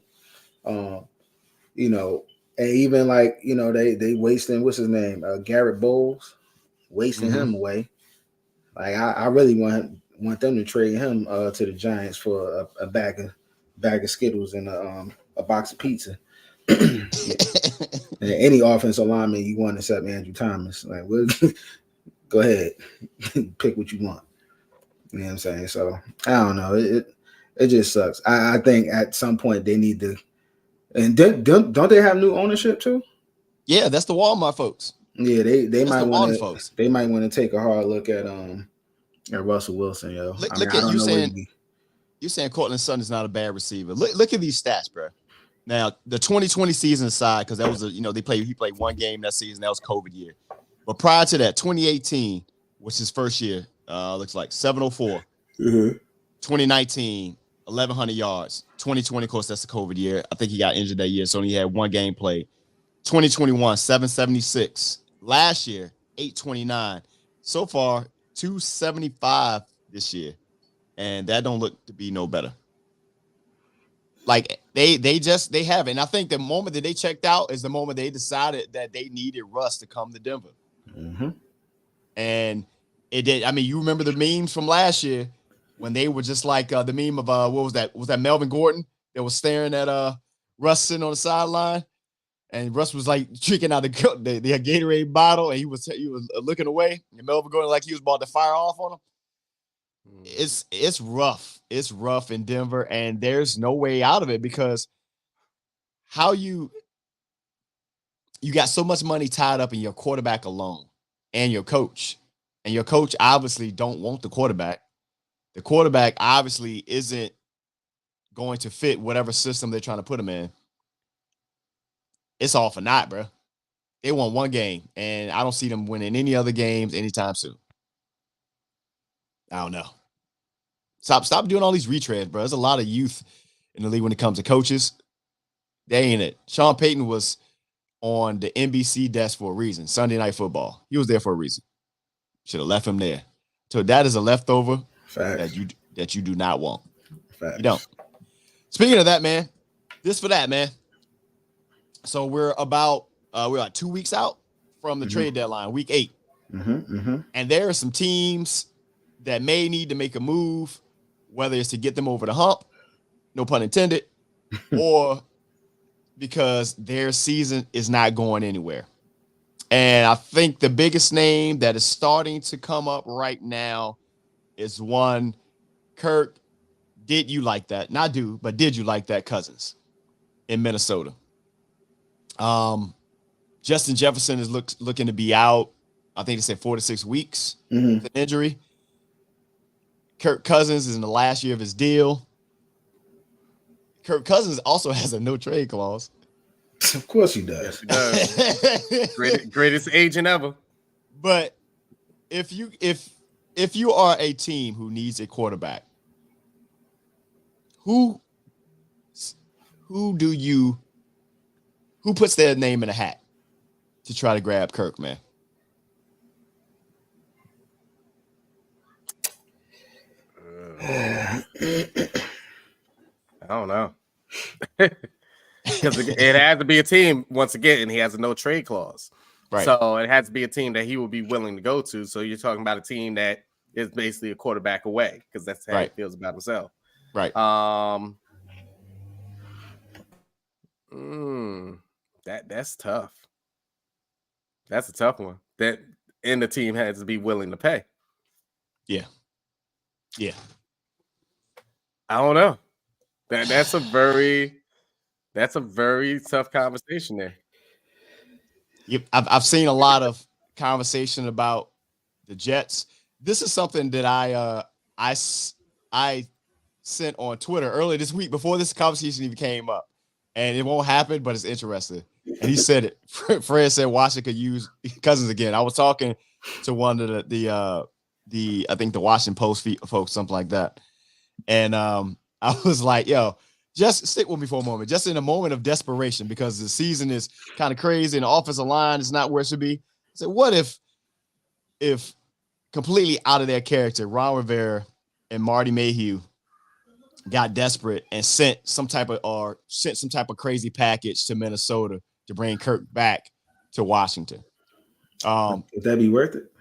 You know, and even like, you know, they wasting, what's his name? Garrett Bowles, wasting him away. Like I really want them to trade him to the Giants for a bag of Skittles and a box of pizza. And any offensive lineman you want except Andrew Thomas. Like, go ahead, pick what you want. You know what I'm saying? So I don't know. It just sucks. I think at some point they need to. And don't they have new ownership too? Yeah, that's the Walmart folks. Yeah, they might want to. They might want to take a hard look at Russell Wilson, yo. Look at you saying you're saying Cortland Sutton is not a bad receiver. Look at these stats, bro. Now the 2020 season aside, because that was he played one game that season. That was COVID year. But prior to that, 2018 was his first year. Looks like 704. 2019, 1,100 yards. 2020, of course, that's the COVID year. I think he got injured that year, so he had one game played. 2021, 776. Last year, 829. So far, 275 this year. And that don't look to be no better. Like they have it. And I think the moment that they checked out is the moment they decided that they needed Russ to come to Denver. And it did. I mean, you remember the memes from last year when they were just like the meme of what was that? Was that Melvin Gordon that was staring at Russ sitting on the sideline, and Russ was like drinking out the Gatorade bottle, and he was looking away, and Melvin Gordon like he was about to fire off on him. It's rough. It's rough in Denver, and there's no way out of it because how you got so much money tied up in your quarterback alone and your coach. And your coach obviously don't want the quarterback. The quarterback obviously isn't going to fit whatever system they're trying to put him in. It's all for naught, bro. They won one game, and I don't see them winning any other games anytime soon. I don't know. Stop doing all these retreads, bro. There's a lot of youth in the league when it comes to coaches. They ain't it. Sean Payton was on the NBC desk for a reason. Sunday Night Football. He was there for a reason. Should have left him there. So that is a leftover that you do not want. Facts. You don't. Speaking of that, man, this for that, man. So we're like 2 weeks out from the trade deadline, week 8. And there are some teams that may need to make a move, whether it's to get them over the hump, no pun intended, or because their season is not going anywhere. And I think the biggest name that is starting to come up right now is one, Kirk. Did you like that? Not do, but did you like that Cousins in Minnesota? Justin Jefferson is looking to be out. I think they said 4 to 6 weeks with an injury. Kirk Cousins is in the last year of his deal. Kirk Cousins also has a no trade clause. Of course he does. Yes, he does. Greatest agent ever. But if you are a team who needs a quarterback, who puts their name in a hat to try to grab Kirk, man? Because it has to be a team, once again, and he has a no trade clause. Right. So it has to be a team that he would be willing to go to. So you're talking about a team that is basically a quarterback away, because that's how he feels about himself. Right. That's tough. That's a tough one. And the team has to be willing to pay. Yeah. I don't know. That's a very tough conversation there. Yep. I've seen a lot of conversation about the Jets. This is something that I sent on Twitter earlier this week before this conversation even came up, and it won't happen, but it's interesting. And he said it. Fred said Washington could use Cousins again. I was talking to one of the I think the Washington Post folks, something like that, and I was like, yo, just stick with me for a moment, just in a moment of desperation, because the season is kind of crazy and the offensive line is not where it should be. I said, what if completely out of their character, Ron Rivera and Marty Mayhew got desperate and sent some type of crazy package to Minnesota to bring Kirk back to Washington? Would that be worth it?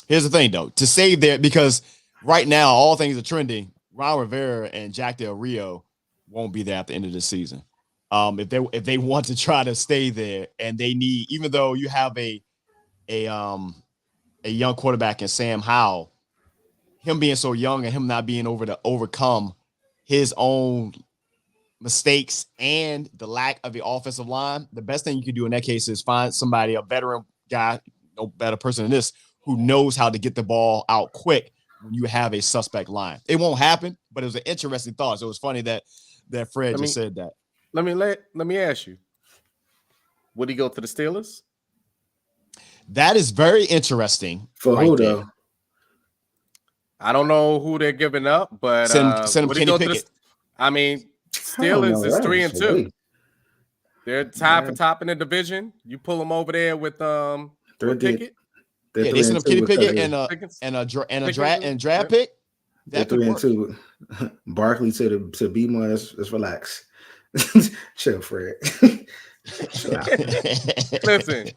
Here's the thing, though, to save there, because right now all things are trending. Ron Rivera and Jack Del Rio won't be there at the end of the season. If they want to try to stay there, and they need, even though you have a young quarterback in Sam Howell, him being so young and him not being able to overcome his own mistakes and the lack of the offensive line, the best thing you can do in that case is find somebody, a veteran guy, no better person than this, who knows how to get the ball out quick when you have a suspect line. It won't happen, but it was an interesting thought. So it was funny that Fred just said that. Let me ask you, would he go to the Steelers? That is very interesting. For who, though? I don't know who they're giving up, but send him Kenny Pickett. Steelers is 3-2. They're tied for top in the division. You pull them over there with Pickett. They sent him Kenny Pickett and a draft pick. They're 3-2. Barkley to be more. Let's relax. Chill, Fred. Chill out. Listen.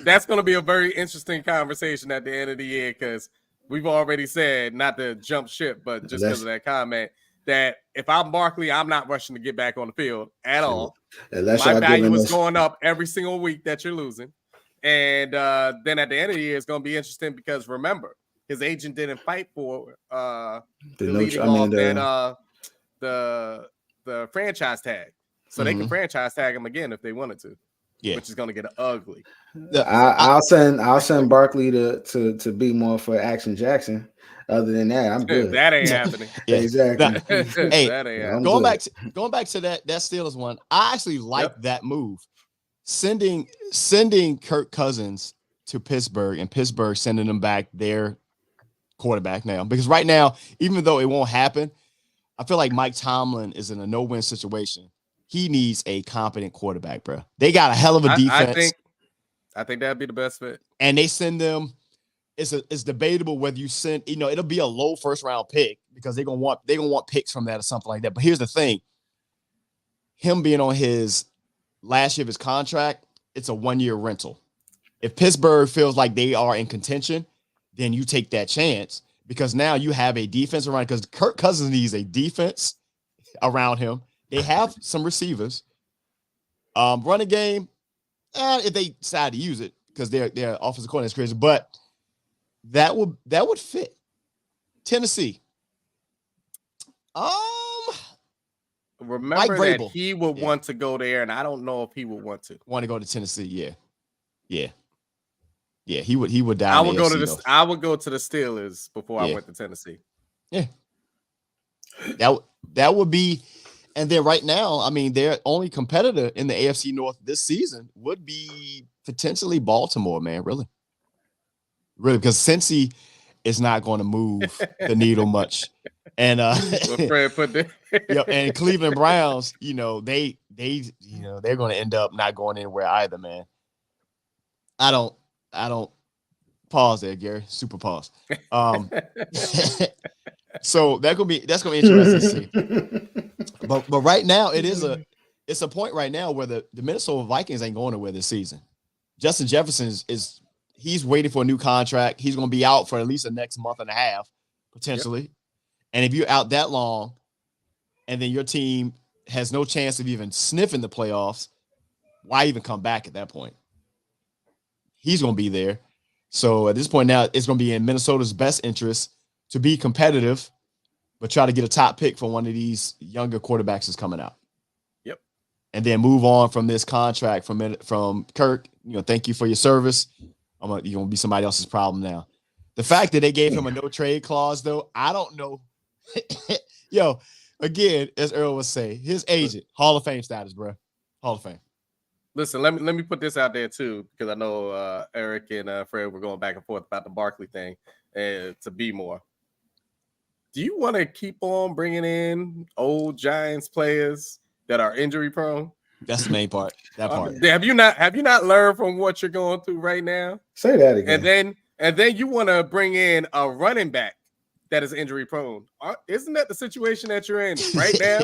That's going to be a very interesting conversation at the end of the year, because we've already said, not to jump ship, but just because of that comment, that if I'm Barkley, I'm not rushing to get back on the field at all. My value is going up every single week that you're losing. And then at the end of the year, it's going to be interesting, because remember, his agent didn't fight for the franchise tag. So they can franchise tag him again if they wanted to. Yeah, which is going to get ugly. I'll send Barkley to be more for Action Jackson. Other than that, I'm good. That ain't happening. Yeah, exactly. Hey, going back to that Steelers one, I actually like that move. Sending Kirk Cousins to Pittsburgh, and Pittsburgh sending them back their quarterback now, because right now, even though it won't happen, I feel like Mike Tomlin is in a no-win situation. He needs a competent quarterback, bro. They got a hell of a defense. I think that'd be the best fit. And they send them. It's debatable whether you send. It'll be a low first round pick, because they're gonna want picks from that or something like that. But here's the thing: him being on his last year of his contract, it's a 1-year rental. If Pittsburgh feels like they are in contention, then you take that chance, because now you have a defense around. Because Kirk Cousins needs a defense around him. They have some receivers. Running game, if they decide to use it, because their offensive coordinator is crazy, but that would fit. Tennessee. Remember that he would want to go there, and I don't know if he would want to go to Tennessee. Yeah. He would die. I would go to the Steelers before I went to Tennessee. Yeah, that would be. And then right now, I mean, their only competitor in the AFC North this season would be potentially Baltimore, man. Really, because Cincy is not going to move the needle much. And and Cleveland Browns, they're going to end up not going anywhere either, man. I don't pause there, Gary. Super pause. So that's gonna be interesting to see. But right now it's a point right now where the Minnesota Vikings ain't going nowhere this season. Justin Jefferson he's waiting for a new contract. He's gonna be out for at least the next month and a half, potentially. Yep. And if you're out that long, and then your team has no chance of even sniffing the playoffs, why even come back at that point? He's gonna be there. So at this point now, it's gonna be in Minnesota's best interest to be competitive, but try to get a top pick for one of these younger quarterbacks that's coming out. Yep. And then move on from this contract from Kirk. Thank you for your service. You're gonna be somebody else's problem now. The fact that they gave him a no trade clause, though, I don't know. Yo, again, as Earl would say, his agent, Hall of Fame status, bro. Hall of Fame. Listen, let me put this out there too, because I know Eric and Fred were going back and forth about the Barkley thing to be more. Do you want to keep on bringing in old Giants players that are injury prone? That's the main part. That part. Have you not learned from what you're going through right now? Say that again. And then you want to bring in a running back that is injury prone. Isn't that the situation that you're in right now?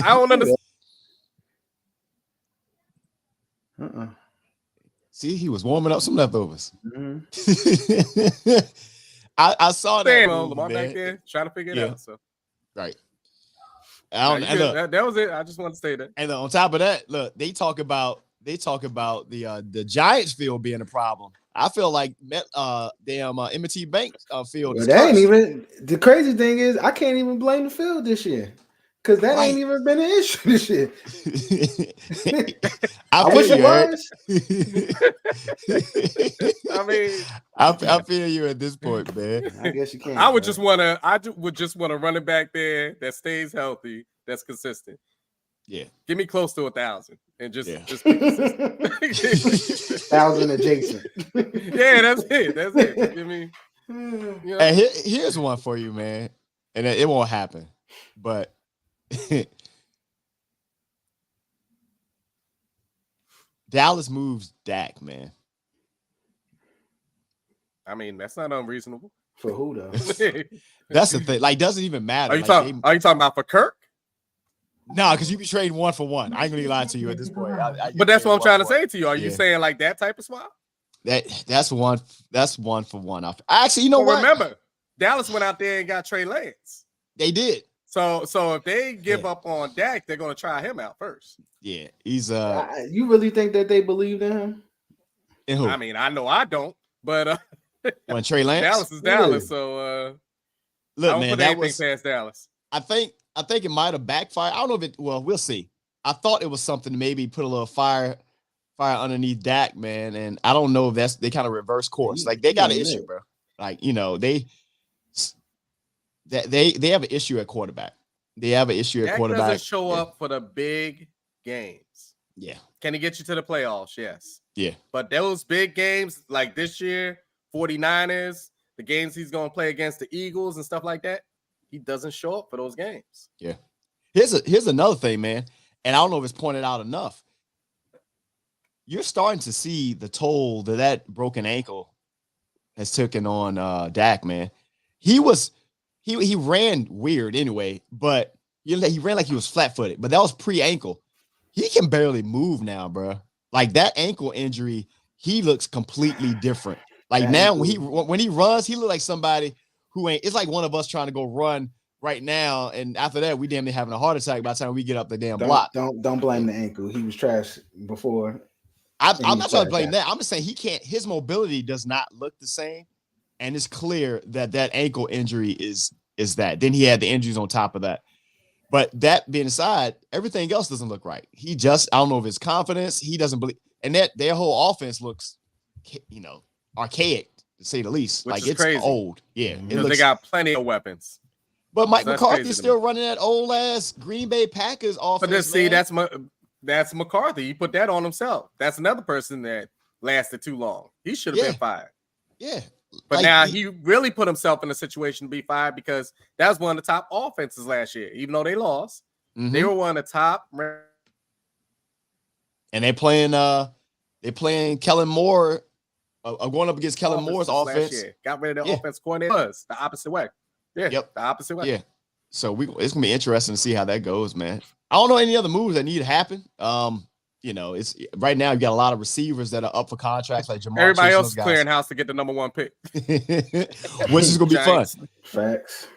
I don't understand. See, he was warming up some leftovers. Mm-hmm. I saw that. Lamar back there trying to figure it out. So right. That was it. I just want to say that. And on top of that, look, they talk about the Giants field being a problem. I feel like M&T Bank field. Well, that ain't even the crazy thing is I can't even blame the field this year. Because that ain't even been an issue this year. I wish it was. I mean, I feel you at this point, man. I guess you can. I would just want to run it back there that stays healthy, that's consistent. Yeah. Give me close to 1,000 and just be consistent. 1,000 adjacent. Yeah, that's it. That's it. Give me. Hey, here's one for you, man. And it won't happen, but. Dallas moves Dak, man. I mean, that's not unreasonable. For who though? That's the thing. Like, doesn't even matter. Are you talking about for Kirk? No, because you be trading 1 for 1. I ain't gonna lie to you at this point. But that's what I'm trying to say to you. Are you saying like that type of swap? That's 1 for 1. Actually, you know what? Remember, Dallas went out there and got Trey Lance. They did. So if they give up on Dak, they're gonna try him out first. Yeah, he's You really think that they believed in him? In who? I mean, I know I don't, but when Trey Lance, Dallas is Dallas. So look, I don't man, put anything past Dallas. I think it might have backfired. I don't know if it. Well, we'll see. I thought it was something to maybe put a little fire underneath Dak, man, and I don't know if they kind of reverse course. Like they got an issue, bro. Like they have an issue at quarterback. They have an issue at quarterback. Doesn't show up for the big games. Yeah. Can he get you to the playoffs? Yes. Yeah. But those big games like this year, 49ers, the games he's going to play against the Eagles and stuff like that, he doesn't show up for those games. Yeah. Here's another thing, man, and I don't know if it's pointed out enough. You're starting to see the toll that broken ankle has taken on Dak, man. He ran weird anyway, but he ran like he was flat-footed, but that was pre-ankle. He can barely move now, bro. Like that ankle injury, he looks completely different. Like now when he runs, he looks like somebody who ain't. It's like one of us trying to go run right now, and after that, we damn near having a heart attack by the time we get up the damn block. Don't blame the ankle. He was trash before. I'm not trying to blame that. I'm just saying he can't. His mobility does not look the same, and it's clear that ankle injury is that. Then he had the injuries on top of that. But that being aside, everything else doesn't look right. I don't know if it's confidence. He doesn't believe, and that their whole offense looks, archaic to say the least. Which like is it's crazy. old. Yeah, they got plenty of weapons. But Mike McCarthy's still running that old ass Green Bay Packers offense. But that's McCarthy. He put that on himself. That's another person that lasted too long. He should have been fired. Yeah. But now he really put himself in a situation to be fired because that was one of the top offenses last year. Even though they lost, they were one of the top. And they're playing Kellen Moore going up against Kellen Moore's offense. Got rid of the offense coordinator. The opposite way. Yeah. Yep. The opposite way. Yeah. So it's gonna be interesting to see how that goes, man. I don't know any other moves that need to happen. It's right now you got a lot of receivers that are up for contracts like Jamar. Everybody else is clearing house to get the number 1 pick, which is gonna be fun. Facts.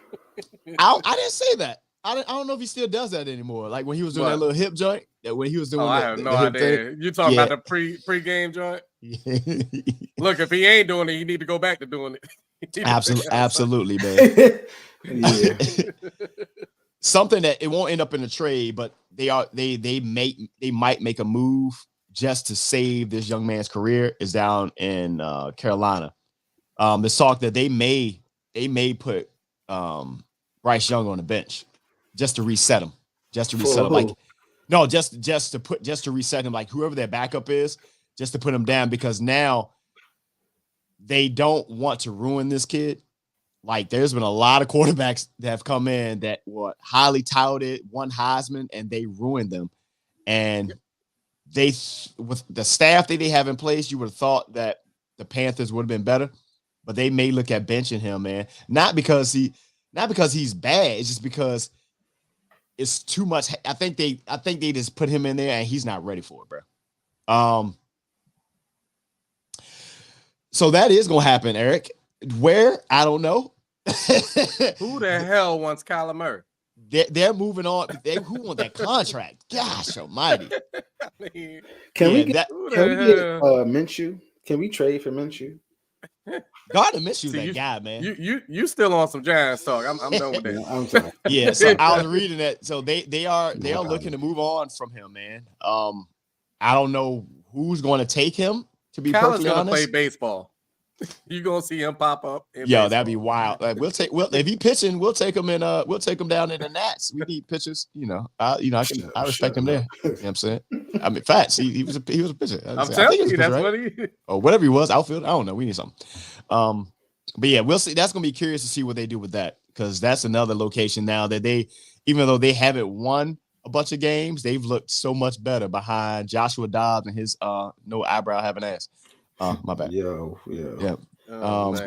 I didn't say that. I don't know if he still does that anymore. Like when he was doing that little hip joint. When he was doing. I have no idea. You talking about the pre-game joint? Look, if he ain't doing it, you need to go back to doing it. Absolutely, man. Yeah. Something that it won't end up in a trade, but they might make a move just to save this young man's career is down in Carolina. The talk that they may put Bryce Young on the bench just to reset him, like no, just to reset him, like whoever their backup is, just to put him down because now they don't want to ruin this kid. Like there's been a lot of quarterbacks that have come in that were highly touted, won Heisman, and they ruined them. And with the staff that they have in place, you would have thought that the Panthers would have been better, but they may look at benching him, man. Not because he's bad, it's just because it's too much. I think they just put him in there and he's not ready for it, bro. So that is gonna happen, Eric. Where? I don't know. Who the hell wants Kyler Murray? They're moving on. Who want that contract? Gosh almighty. Can we get Minshew? Can we trade for Minshew? God, I miss you, that guy, man. You still on some Giants talk. I'm done with that. I'm sorry. Yeah, so I was reading that. So they are looking to move on from him, man. I don't know who's going to take him, to be perfectly honest. Play baseball. You're gonna see him pop up. Yo, that'd be wild. Like if he pitching, we'll take him down in the Nats. We need pitchers, I respect him there. You know what I'm saying? I mean, facts. He was a pitcher. I'm telling you, that's right? What he or whatever he was, outfield. I don't know. We need something. But yeah, we'll see. That's gonna be curious to see what they do with that, because that's another location now that even though they haven't won a bunch of games, they've looked so much better behind Joshua Dobbs and his no eyebrow having ass. My bad. Yeah. Too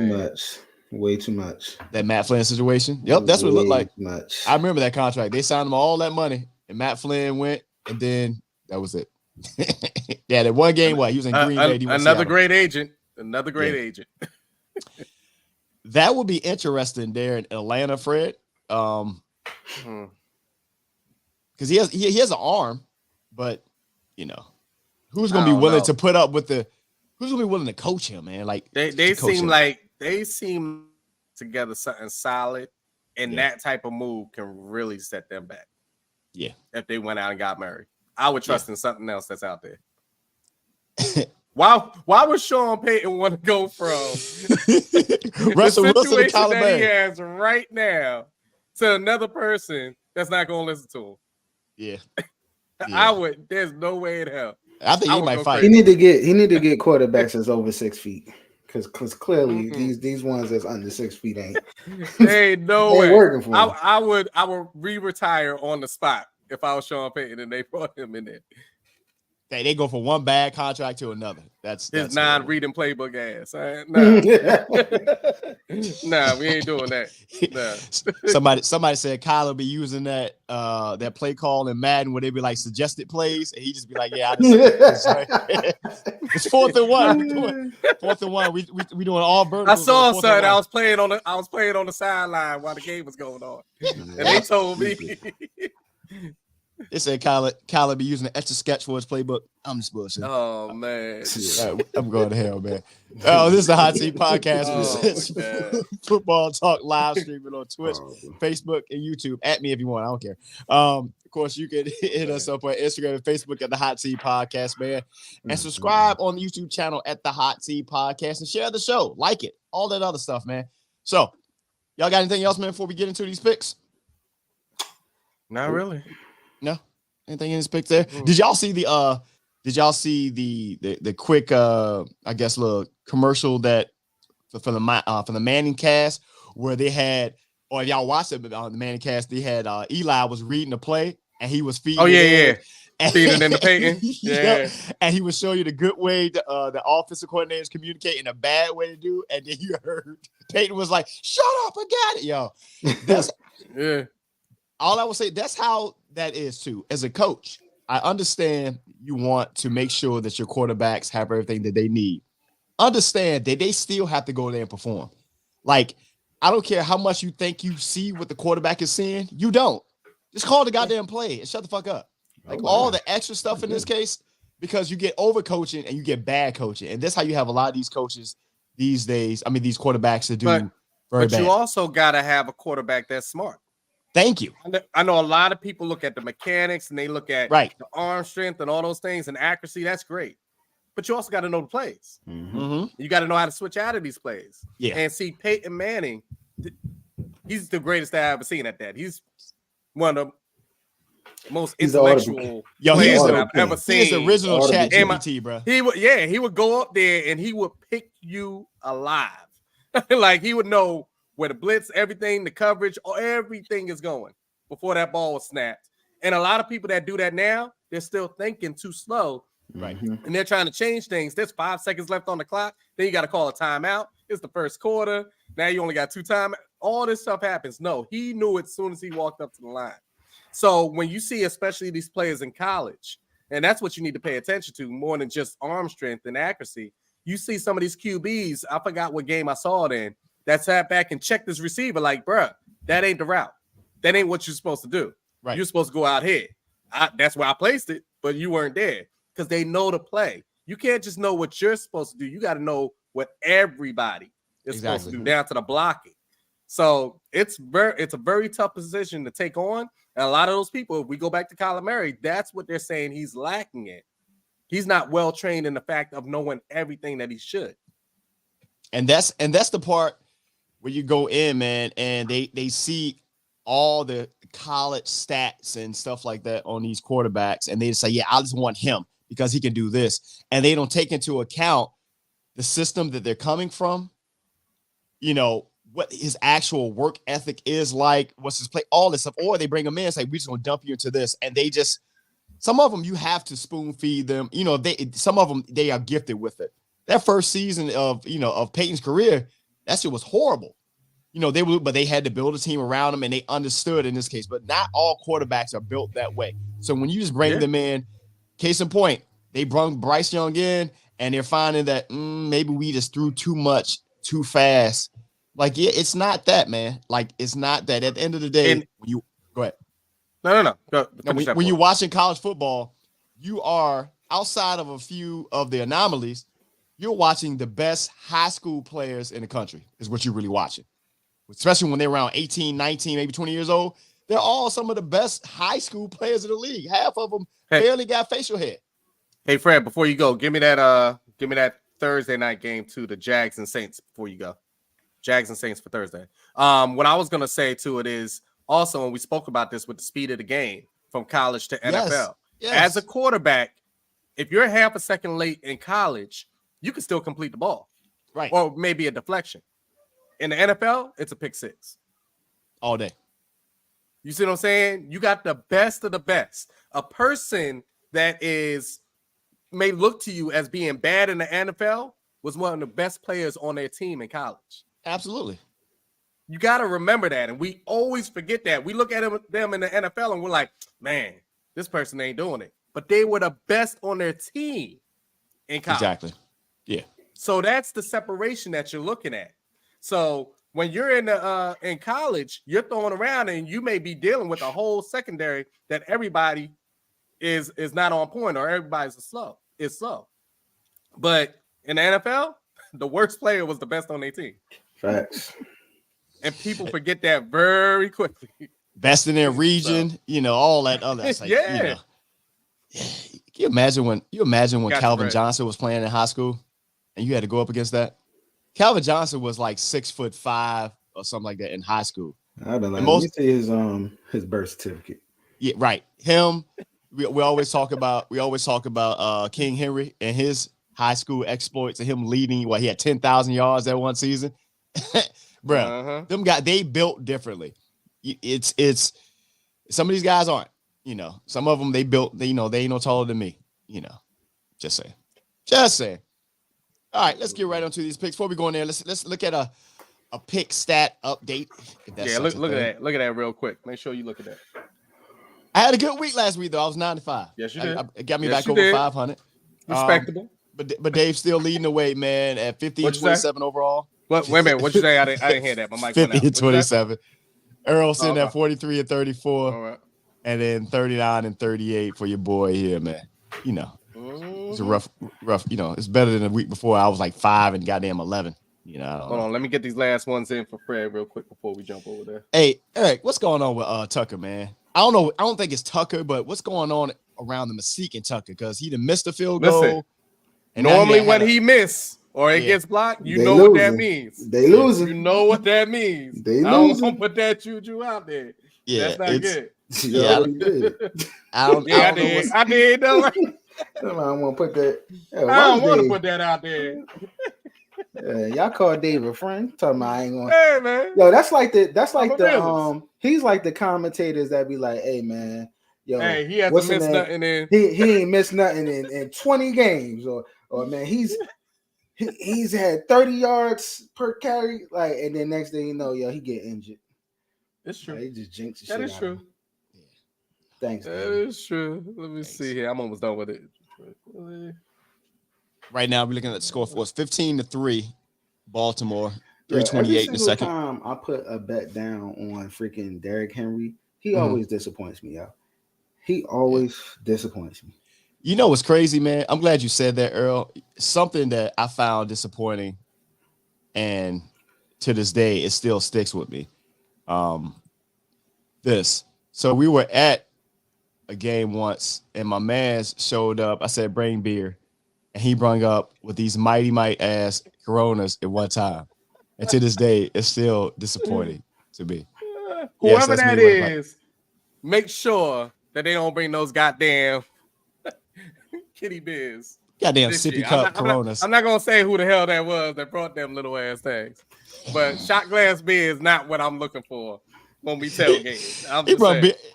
much. Way too much. That Matt Flynn situation. Yep, that's what it looked like. Much. I remember that contract. They signed him all that money, and Matt Flynn went, and then that was it. Yeah, that one game. He was in Green Bay. Another great agent. Another great agent. That would be interesting there in Atlanta, Fred. Because he has an arm, but who's going to be willing to put up with the? Who's gonna be willing to coach him, man? Like they seem together something solid, and that type of move can really set them back. Yeah, if they went out and got married, I would trust in something else that's out there. Why would Sean Payton want to go from Russell the Wilson situation that he has right now to another person that's not gonna listen to him? Yeah. I would. There's no way in hell. I think he might fight. He need to get quarterbacks that's over 6 feet, because clearly these ones that's under 6 feet ain't no way working for him. I would re-retire on the spot if I was Sean Payton and they brought him in there. They go from one bad contract to another. That's non-reading playbook ass. Nah, we ain't doing that. Nah. Somebody said Kyler be using that play call in Madden where they be like suggested plays, and he just be like, "Yeah, I just it's 4th and 1. 4th and 1. We doing all bird." I saw something. I was playing on the sideline while the game was going on, and they told me. They said Kyler be using an extra sketch for his playbook. I'm just bullshit. Oh man, I'm going to hell, man. Oh, this is the Hot Seat Podcast. Football talk live streaming on Twitch, Facebook, and YouTube. At me if you want. I don't care. Of course, you can hit us up on Instagram and Facebook at the Hot Seat Podcast, man, and subscribe on the YouTube channel at the Hot Seat Podcast and share the show, like it, all that other stuff, man. So, y'all got anything else, man, before we get into these picks? Not really. No, anything in his picks there? Did y'all see the quick I guess little commercial that for the Manning cast where they had, or if y'all watched it on the Manning cast, they had Eli was reading the play and he was feeding. Oh yeah. Feeding into Peyton. Yeah. And he would show you the good way the offensive coordinators communicate and a bad way to do. And then you heard Peyton was like, shut up, I got it. Yo, that's all I will say. That's how that is too. As a coach, I understand you want to make sure that your quarterbacks have everything that they need. Understand that they still have to go there and perform. Like, I don't care how much you think you see what the quarterback is seeing. You don't. Just call the goddamn play and shut the fuck up. Like all the extra stuff in this case, because you get over coaching and you get bad coaching. And that's how you have a lot of these coaches these days. I mean, these quarterbacks that do very but bad. You also got to have a quarterback that's smart. Thank you. I know a lot of people look at the mechanics and they look at the arm strength and all those things and accuracy. That's great. But you also got to know the plays. Mm-hmm. You got to know how to switch out of these plays. Yeah. And see, Peyton Manning, he's the greatest I've ever seen at that. He's one of the most intellectual players that I've ever seen. He's the original ChatGPT, bro. He would go up there and he would pick you alive. Like he would know where the blitz, everything, the coverage, everything is going before that ball was snapped. And a lot of people that do that now, they're still thinking too slow. Right. Mm-hmm. And they're trying to change things. There's 5 seconds left on the clock. Then you got to call a timeout. It's the first quarter. Now you only got 2 times. All this stuff happens. No, he knew it as soon as he walked up to the line. So when you see, especially these players in college, and that's what you need to pay attention to more than just arm strength and accuracy. You see some of these QBs, I forgot what game I saw it in, that sat back and checked this receiver like, bruh, that ain't the route. That ain't what you're supposed to do. Right. You're supposed to go out here. That's where I placed it, but you weren't there because they know the play. You can't just know what you're supposed to do. You got to know what everybody is supposed to do down to the blocking. So it's a very tough position to take on. And a lot of those people, if we go back to Kyler Murray, that's what they're saying he's lacking in. He's not well trained in the fact of knowing everything that he should. And that's the part where you go in, man, and they see all the college stats and stuff like that on these quarterbacks, and they just say, yeah, I just want him because he can do this. And they don't take into account the system that they're coming from, you know, what his actual work ethic is like, what's his play, all this stuff. Or they bring him in and say, we're just going to dump you into this. And they just, some of them, you have to spoon feed them. You know, some of them, they are gifted with it. That first season of Peyton's career, that shit was horrible. You know, but they had to build a team around them and they understood in this case, but not all quarterbacks are built that way. So when you just bring them in, case in point, they brought Bryce Young in and they're finding that maybe we just threw too much too fast. Like, yeah, it's not that, man. Like, it's not that. At the end of the day, when you go ahead. No. When you're watching college football, you are outside of a few of the anomalies. You're watching the best high school players in the country is what you're really watching, especially when they're around 18, 19, maybe 20 years old. They're all some of the best high school players in the league. Half of them barely got facial hair. Hey, Fred, before you go, give me that Thursday night game too, the Jags and Saints before you go. Jags and Saints for Thursday. What I was going to say to it is also, when we spoke about this with the speed of the game from college to NFL, as a quarterback, if you're half a second late in college, you can still complete the ball. Right. Or maybe a deflection. In the NFL, it's a pick six. All day. You see what I'm saying? You got the best of the best. A person that may look to you as being bad in the NFL was one of the best players on their team in college. Absolutely. You got to remember that. And we always forget that. We look at them in the NFL and we're like, man, this person ain't doing it. But they were the best on their team in college. Exactly. Yeah. So that's the separation that you're looking at. So when you're in college, you're throwing around and you may be dealing with a whole secondary that everybody is not on point or everybody's slow. It's slow. But in the NFL, the worst player was the best on their team. Facts. And people forget that very quickly. Best in their region, all that other. Like, Can you imagine when Calvin Johnson was playing in high school and you had to go up against that? Calvin Johnson was like 6'5" or something like that in high school. I've been like, let me see his birth certificate. Yeah, right. Him. We always talk about King Henry and his high school exploits and him leading. He had 10,000 yards that one season. Bro, them guys, they built differently. It's some of these guys aren't. some of them they built. They ain't no taller than me. Just saying. All right, let's get right onto these picks. Before we go in there, let's look at a pick stat update. If that's look at that. Look at that real quick. Make sure you look at that. I had a good week last week though. I was 9-5. Yes, you did. It got me back over 500. Respectable. But Dave's still leading the way, man, at 50 and 27 overall. Wait a minute. What'd you say? I didn't hear that. My mic went out. 50 and 27. Earl sitting at 43 and 34. All right. And then 39 and 38 for your boy here, man. It's a rough. It's better than the week before. I was like 5 and goddamn 11. Hold on. Let me get these last ones in for Fred real quick before we jump over there. Hey, Eric, what's going on with Tucker, man? I don't know. I don't think it's Tucker, but what's going on around the Mystique and Tucker? Because he done missed a field goal. And normally when he miss or it gets blocked, you know what that means. They losing. You know what that means. They I losing. don't put that juju out there. Yeah, that's not good. Yeah, did. I did. No, I don't want to put that. I don't want to put that out there. Y'all call Dave a friend. Talking about I ain't gonna. Hey man, yo, that's like the he's like the commentators that be like, hey man, yo, hey, he hasn't missed nothing in. He ain't missed nothing in 20 games, or man, he's had 30 yards per carry, like, and then next thing you know, he get injured. It's true. He just jinxes. That is true. Thanks. That is true. Let me see here. I'm almost done with it. Right now, we're looking at the score for 15-3, Baltimore, 328 in the second. Every single time I put a bet down on freaking Derrick Henry, he always disappoints me, y'all. He always disappoints me. You know what's crazy, man? I'm glad you said that, Earl. Something that I found disappointing, and to this day, it still sticks with me. So we were at a game once, and my man's showed up. I said, bring beer. And he brung up with these mighty ass Coronas at one time. And to this day, it's still disappointing to me. Whoever that is, make sure that they don't bring those goddamn kitty beers. Goddamn sippy cup Coronas. I'm not going to say who the hell that was that brought them little ass things. But shot glass beer is not what I'm looking for when we tailgate.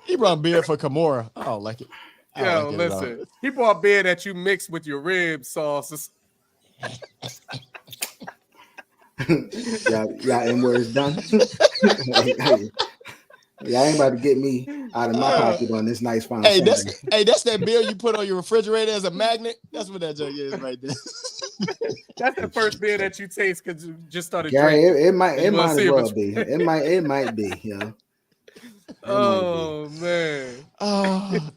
He brought beer for Kimura. I don't like it. Yo, listen. He brought beer that you mix with your rib sauces. y'all and where it's done. Y'all ain't about to get me out of my pocket on this nice fine. Hey, that's that beer you put on your refrigerator as a magnet. That's what that jug is right there. That's the first beer that you taste because you just started drinking. It might as well be. It might be. Oh man. Oh.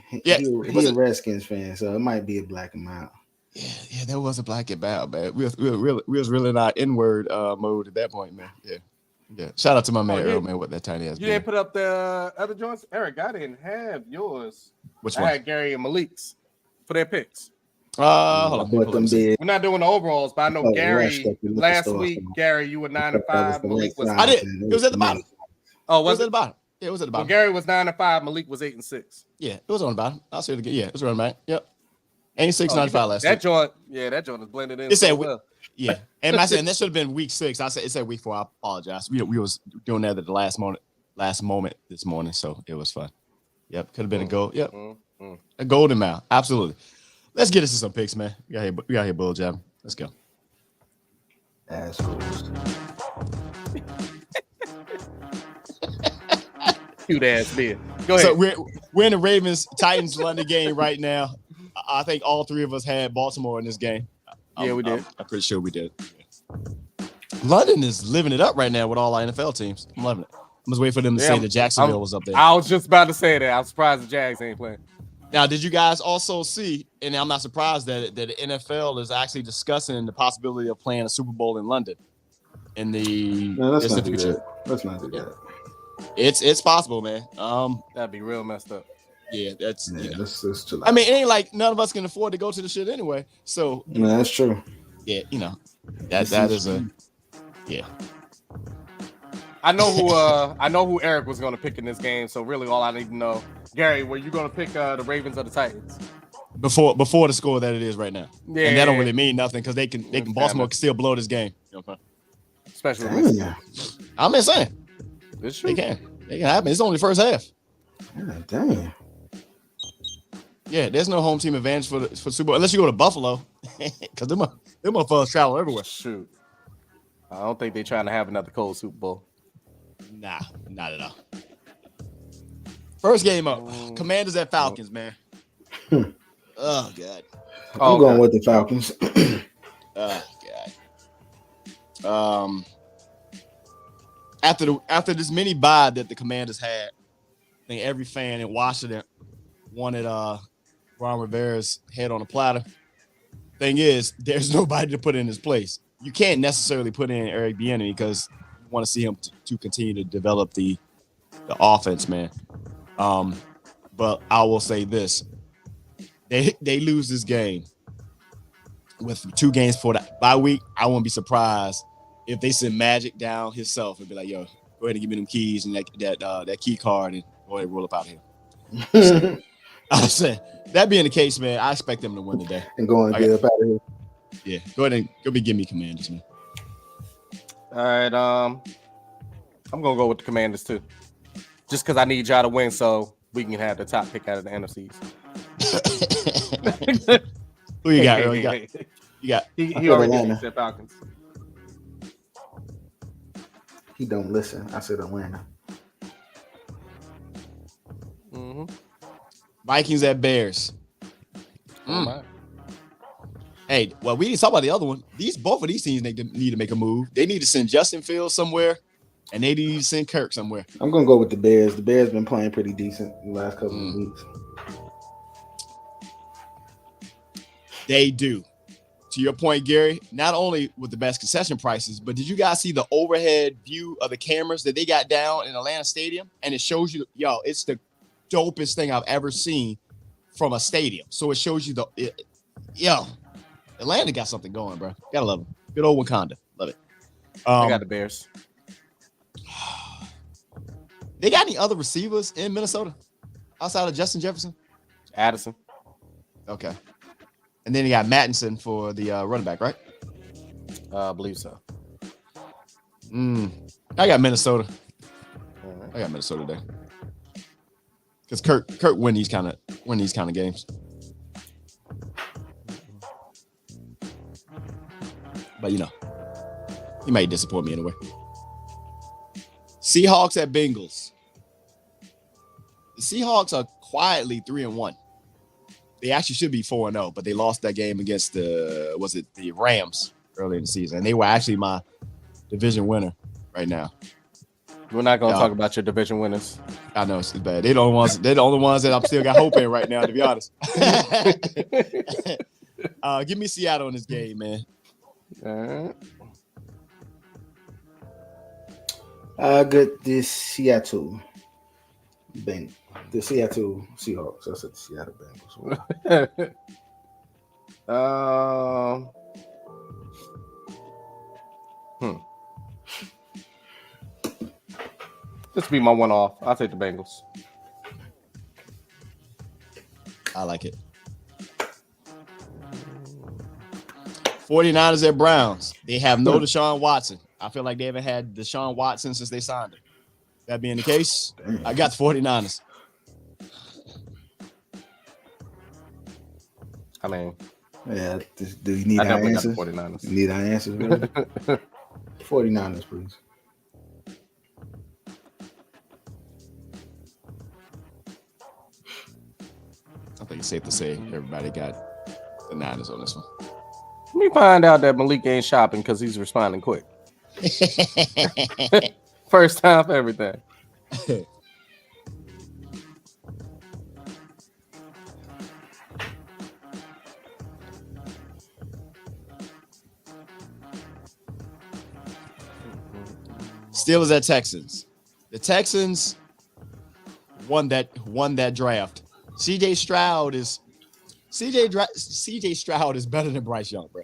He's a Redskins fan, so it might be a black and mild. Yeah, there was a black and mild, man. We was really not inward mode at that point, man. Yeah. Shout out to my man Earl, man, with that tiny ass. You didn't put up the other joints, Eric. I didn't have yours. Which one? I had Gary and Malik's for their picks. Hold on. We're not doing the overalls, but I know Gary. Last week, Gary, you were 9-5. Malik was. I did. It was at the bottom. Oh, was it at the bottom? Yeah, it was at the bottom. Well, Gary was 9-5. Malik was 8-6. Yeah, it was on the bottom. I'll say it again. Yeah, it was running back. Yep. 86.95 last that joint. Yeah, that joint is blended in. It said, yeah, and I said, and this should have been week 6. I said it said week 4. I apologize. We was doing that at the last moment this morning, so it was fun. Yep, could have been a goal. Yep, a golden mile. Absolutely. Let's get into some picks, man. We got here, bull jabbing. Let's go. Assholes. Cute ass beer. Go ahead. So we're in the Ravens-Titans London game right now. I think all three of us had Baltimore in this game. Yeah, we did. I'm pretty sure we did. London is living it up right now with all our NFL teams. I'm loving it. I'm just waiting for them to say that Jacksonville was up there. I was just about to say that. I'm surprised the Jags ain't playing. Now, did you guys also see, and I'm not surprised that the NFL is actually discussing the possibility of playing a Super Bowl in London in the future. Let's not do that. It's possible, man. That'd be real messed up. Yeah, that's too. I mean, it ain't like none of us can afford to go to the shit anyway. So no, that's true. Yeah, that is a yeah. I know who Eric was going to pick in this game. So really, all I need to know, Gary, were you going to pick the Ravens or the Titans? Before the score that it is right now, and that don't really mean nothing because they can Baltimore can still blow this game. Especially with I'm just saying it's true. They can happen. It's only the first half. God damn. Yeah, there's no home team advantage for Super Bowl unless you go to Buffalo, because them motherfuckers travel everywhere. Shoot. I don't think they're trying to have another cold Super Bowl. Nah, not at all. First game up, Commanders at Falcons, man. Oh God. I'm going with the Falcons. Oh God. After this mini bye that the Commanders had, I think every fan in Washington wanted Ron Rivera's head on a platter. Thing is, there's nobody to put in his place. You can't necessarily put in Eric Bieniemy because you want to see him to continue to develop the offense, man. But I will say this: they lose this game with 2 games for the bye week. I wouldn't be surprised if they send Magic down himself and be like, "Yo, go ahead and give me them keys and that key card and go ahead and roll up out of here." I said, that being the case, man, I expect them to win today. And go and get up out of here. Yeah, go ahead and give me Commanders, man. All right, I'm gonna go with the Commanders too, just because I need y'all to win so we can have the top pick out of the NFCs. Who you got, Earl? You got. He already said Falcons. He don't listen. I said Atlanta. Mm-hmm. Vikings at Bears. Hey, well, we didn't talk about the other one. Both of these teams need to make a move. They need to send Justin Fields somewhere, and they need to send Kirk somewhere. I'm gonna go with the Bears. The Bears been playing pretty decent the last couple of weeks. They do. To your point, Gary, not only with the best concession prices, but did you guys see the overhead view of the cameras that they got down in Atlanta Stadium? And it shows you, it's the dopest thing I've ever seen from a stadium. So it shows you Atlanta got something going, bro. Gotta love them. Good old Wakanda. Love it. I got the Bears. They got any other receivers in Minnesota outside of Justin Jefferson? Addison. Okay. And then you got Mattinson for the running back, right? I believe so. I got Minnesota. I got Minnesota there. Because Kirk win these kind of games. But he might disappoint me anyway. Seahawks at Bengals. The Seahawks are quietly 3-1. They actually should be 4-0, but they lost that game against the Rams early in the season. And they were actually my division winner right now. We're not going to talk about your division winners. I know it's bad. They're the only ones that I'm still got hope in right now, to be honest. Give me Seattle in this game, man. I got this Seattle Bengals. The Seattle Seahawks. I said the Seattle Bengals. This will be my one off. I'll take the Bengals. I like it. 49ers at Browns. They have no Deshaun Watson. I feel like they haven't had Deshaun Watson since they signed him. That being the case, I got the 49ers. I mean, yeah. Do you need our answers? You need our answers, really? 49ers, please. I think it's safe to say everybody got the Niners on this one. Let me find out that Malik ain't shopping because he's responding quick. First time for everything. Steelers at Texans. The Texans won that draft. CJ Stroud is better than Bryce Young, bro.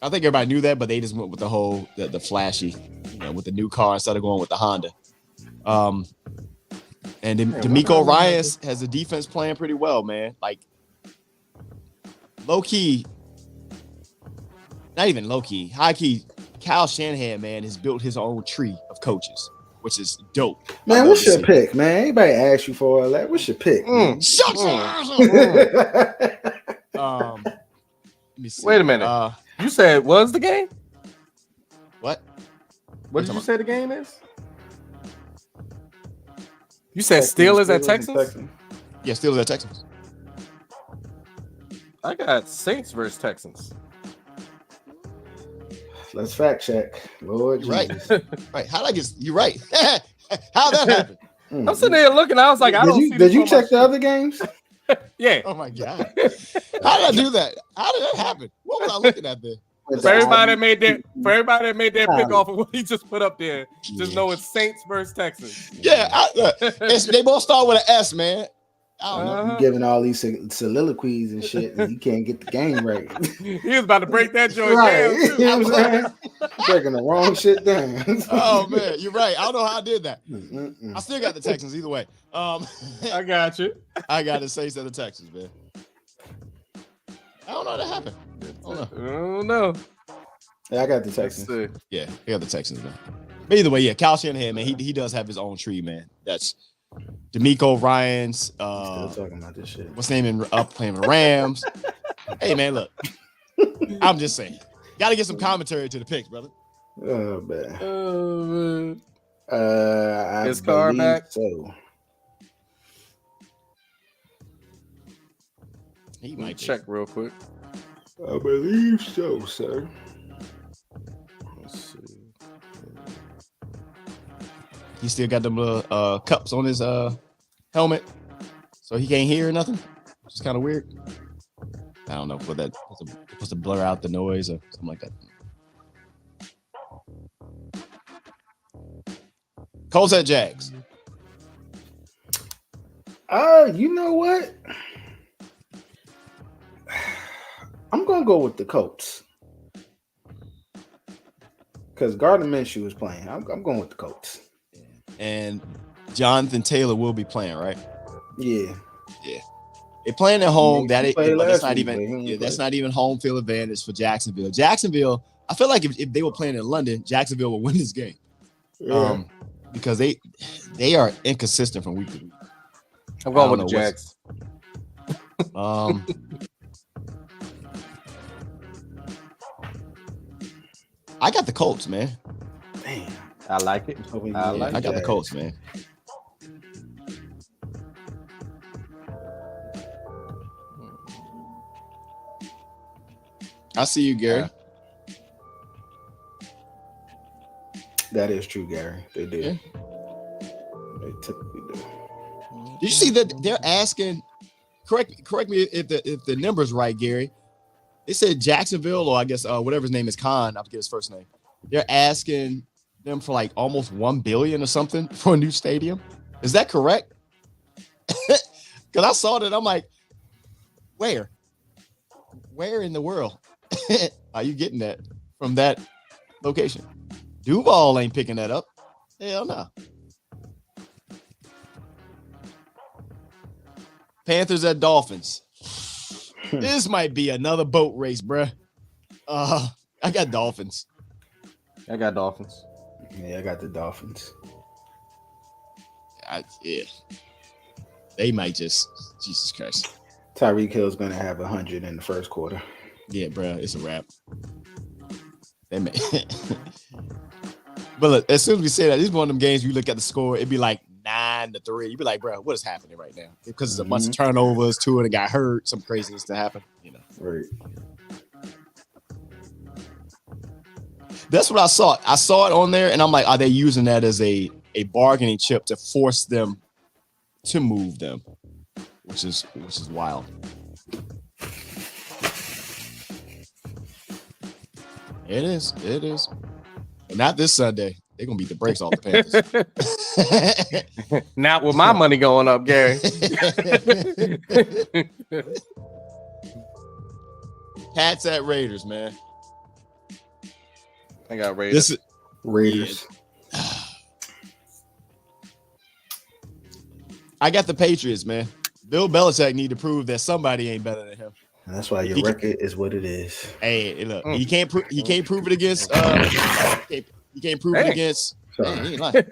I think everybody knew that, but they just went with the flashy, with the new car instead of going with the Honda. And then D'Amico Ryans has the defense playing pretty well, man. Like low key, not even low key, high key. Kyle Shanahan, man, has built his own tree of coaches which is dope. Man, what's your pick, man? Anybody ask you for all that? What's your pick? Shut Let me see. Wait a minute. You said was the game? What? What did you say the game is? You said Steelers at Texans? Yeah, Steelers at Texans. I got Saints versus Texans. Let's fact check. Lord Jesus. Right. How'd I get you right? How'd that happen? I'm sitting there looking. I was like, Did you check the other games? Yeah. Oh my God. How did I do that? How did that happen? What was I looking at there? For everybody that made that pick off of what he just put up there, just know it's Saints versus Texans. Yeah, they both start with an S, man. I don't know. You giving all these soliloquies and shit, and you can't get the game right. He was about to break that joint Right. down. Too. You know what I'm saying? Breaking the wrong shit down. Oh man, you're right. I don't know how I did that. I still got the Texans either way. I got you. I got the Saints and the Texans, man. I don't know how that happened. I don't know. Yeah, I got the Texans. Yeah, I got the Texans, man. But either way, yeah, Kyle Shanahan, man, he does have his own tree, man. That's D'Amico Ryans. Still talking about this shit. What's name up playing the Rams? Hey, man, look. I'm just saying. Got to get some commentary to the picks, brother. Oh, man. His car back. So. He might check real quick. I believe so, sir. Let's see. He still got them little cups on his helmet, so he can't hear nothing. It's kind of weird. I don't know, for that supposed to blur out the noise or something like that. Colts at Jags. You know what? I'm gonna go with the Colts because Gardner Minshew is playing. I'm going with the Colts. And Jonathan Taylor will be playing, right? Yeah. They're playing at home. That's not That's even home field advantage for Jacksonville. Jacksonville, I feel like if they were playing in London, Jacksonville will win this game. Yeah. Because they are inconsistent from week to week. I'm going with the Jags. I got the Colts, man. Damn. I like it. I got the Colts, man. I see you, Gary. That is true, Gary. They do. Yeah. They typically do. Did you see that they're asking? Correct me if the number's right, Gary. They said Jacksonville, or I guess whatever his name is, Khan. I forget his first name. They're asking them for like almost $1 billion or something for a new stadium. Is that correct? Because I saw that, I'm like, where in the world are you getting that from that location? Duval ain't picking that up. Hell no. Panthers at Dolphins. This might be another boat race, bruh. I got Dolphins. I got Dolphins. Yeah, I got the Dolphins. Yeah. They might just, Jesus Christ. Tyreek Hill's going to have 100 in the first quarter. Yeah, bruh, it's a wrap. They may. But look, as soon as we say that, this is one of them games where you look at the score, it'd be like 9-3. You'd be like, bro, what is happening right now? Because it's a bunch of turnovers, two, and it got hurt, some craziness to happen, you know. Right. That's what I saw. I saw it on there, and I'm like, are they using that as a bargaining chip to force them to move them? Which is wild. It is. And not this Sunday. They're gonna beat the brakes off the Panthers. Not with my money going up, Gary. Pats at Raiders, man. I got Raiders. Raiders. Yeah. I got the Patriots, man. Bill Belichick need to prove that somebody ain't better than him. And that's why your record is what it is. Hey, look, he can't prove it against. He can't prove it against Man, he ain't lying.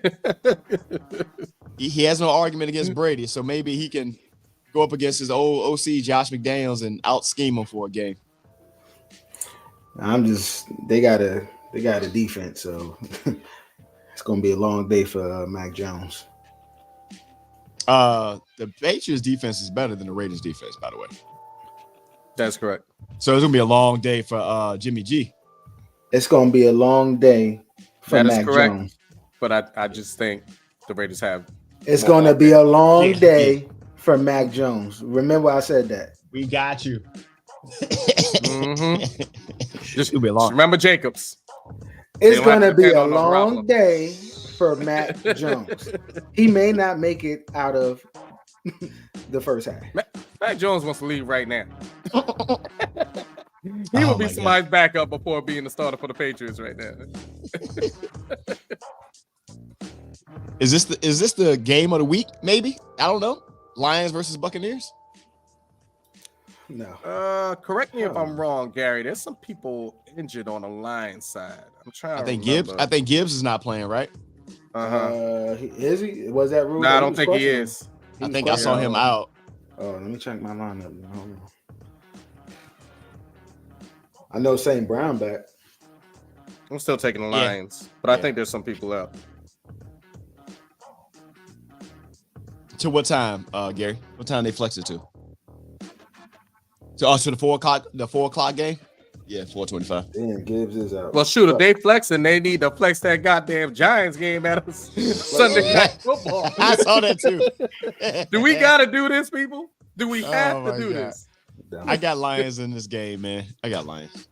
He has no argument against Brady, so maybe he can go up against his old OC Josh McDaniels and out scheme him for a game. They got a defense, so it's gonna be a long day for Mac Jones. The Patriots defense is better than the Raiders defense, by the way. That's correct. So it's gonna be a long day for Jimmy G. It's gonna be a long day for That is Mac correct. Jones. But I just think the Raiders have. It's gonna be a long Yeah, day for Mac Jones. Remember, I said that. We got you. Just It'll be a long. remember Jacobs. It's They don't gonna have to be depend a on no long Garoppolo. day for Mac Jones. He may not make it out of the first half. Mac Jones wants to leave right now. He Oh would be my somebody's backup before being the starter for the Patriots right now. Is this the game of the week? Maybe, I don't know. Lions versus Buccaneers. No. Correct me if I'm wrong, Gary. There's some people injured on the Lions side. I'm trying. I think to remember. Gibbs. I think Gibbs is not playing, right? Is he? Was that rule? No, I don't think he is. I think I saw him out. Oh, let me check my lineup. Hold on. I know St. Brown back. I'm still taking the Lions, but I think there's some people out. To what time, Gary? What time they flex it to? To the 4 o'clock. The 4 o'clock game. Yeah, 4:25. Damn, Gibbs is out. Well, shoot, if they flexing, they need to flex that goddamn Giants game at us Sunday night football. I saw that too. Do we gotta do this, people? Do we have Oh to do my God. this? I got Lions in this game, man. I got Lions.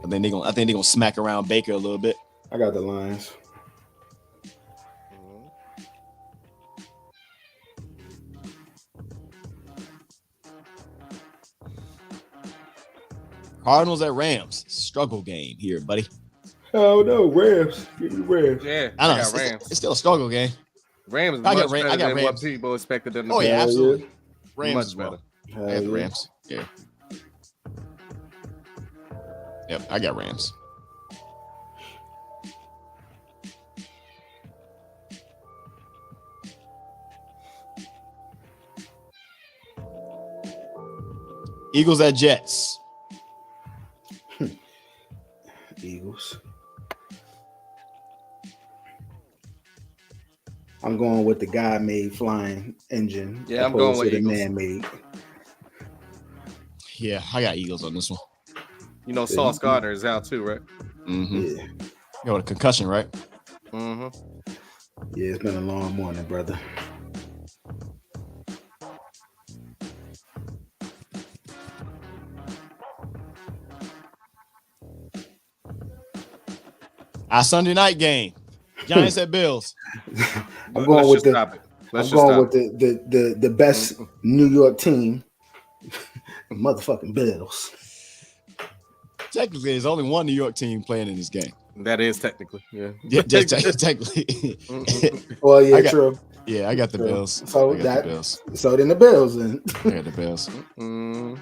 I think they're gonna smack around Baker a little bit. I got the Lions. Cardinals at Rams. Struggle game here, buddy. Oh no, Rams. Give me Rams. Yeah, I know got Rams. it's still a struggle game. Rams is I got much better I got than Rams. what people expected them to Oh be. yeah, absolutely. Rams Much as well. better. I got the Rams. Yeah. Yep, I got Rams. Eagles at Jets. Eagles. I'm going with the guy-made flying engine. Yeah, I'm going with the Eagles. man-made. Yeah, I got Eagles on this one. You know, Sauce Gardner is out too, right? Mm-hmm. Yeah. You know, a concussion, right? Mm-hmm. Yeah, it's been a long morning, brother. Our Sunday night game. Giants at Bills. I'm going with the best New York team, motherfucking Bills. Technically, there's only one New York team playing in this game. That is technically, yeah. Yeah, just technically. Well, yeah, true. Yeah, I got the Bills. So I got the Bills. So then the Bills, and I got the Bills. Mm-hmm.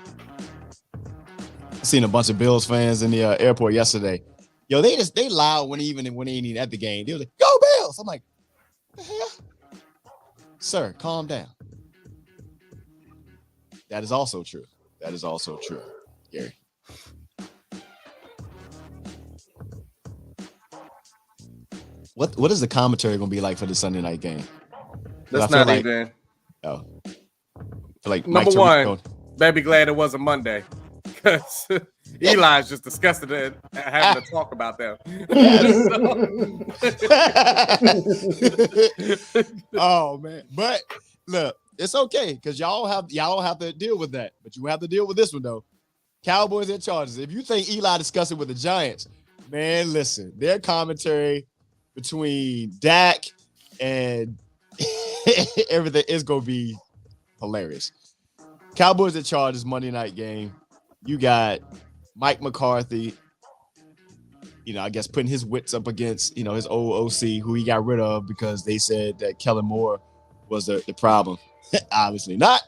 I seen a bunch of Bills fans in the airport yesterday. Yo, they loud when they ain't even at the game. They were like, "Go Bills!" I'm like, "The hell?" Sir, calm down. That is also true. That is also true, Gary. What is the commentary going to be like for the Sunday night game? That's not even. Oh, like Number one, better be glad it wasn't Monday, because Eli's just disgusted at having to talk about them. Oh man, but look, it's okay because y'all don't have to deal with that, but you have to deal with this one though. Cowboys and Chargers. If you think Eli discussing with the Giants, man, listen, their commentary between Dak and everything is gonna be hilarious. Cowboys and Chargers Monday night game. You got Mike McCarthy, I guess putting his wits up against, his old OC who he got rid of because they said that Kellen Moore was the problem. Obviously not.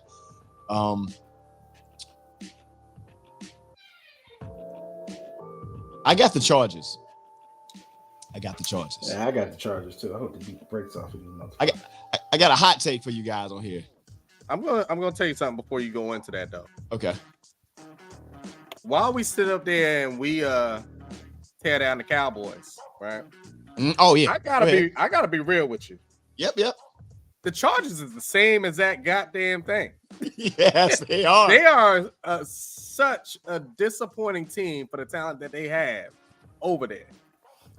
I got the Chargers. I got the Chargers. Yeah, I got the Chargers too. I hope they beat the brakes off of these motherfuckers. I got a hot take for you guys on here. I'm gonna tell you something before you go into that though. Okay. While we sit up there and we tear down the Cowboys, right? Oh yeah. I gotta be real with you. Yep. The Chargers is the same as that goddamn thing. Yes, they are. They are such a disappointing team for the talent that they have over there.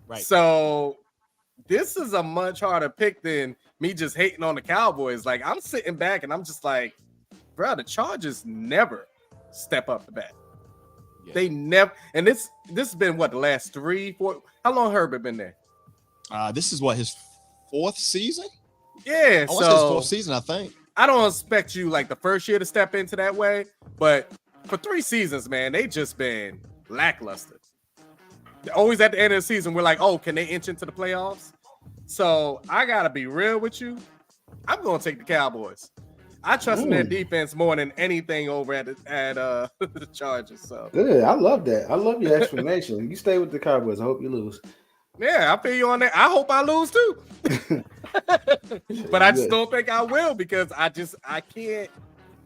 Right. So this is a much harder pick than me just hating on the Cowboys. Like, I'm sitting back and I'm just like, bro, the Chargers never step up the bat. Yeah. They never. And this has been what, the last 3, 4. How long Herbert been there? This is what, his 4th season? Yeah. So his 4th season, I think. I don't expect you like the first year to step into that way, but for 3 seasons, man, they just been lackluster. Always at the end of the season, we're like, oh, can they inch into the playoffs? So I gotta be real with you. I'm gonna take the Cowboys. I trust in their defense more than anything over at the Chargers. So good. I love that. I love your explanation. You stay with the Cowboys. I hope you lose. Yeah, I feel you on that. I hope I lose too. But I just don't think I will because I can't.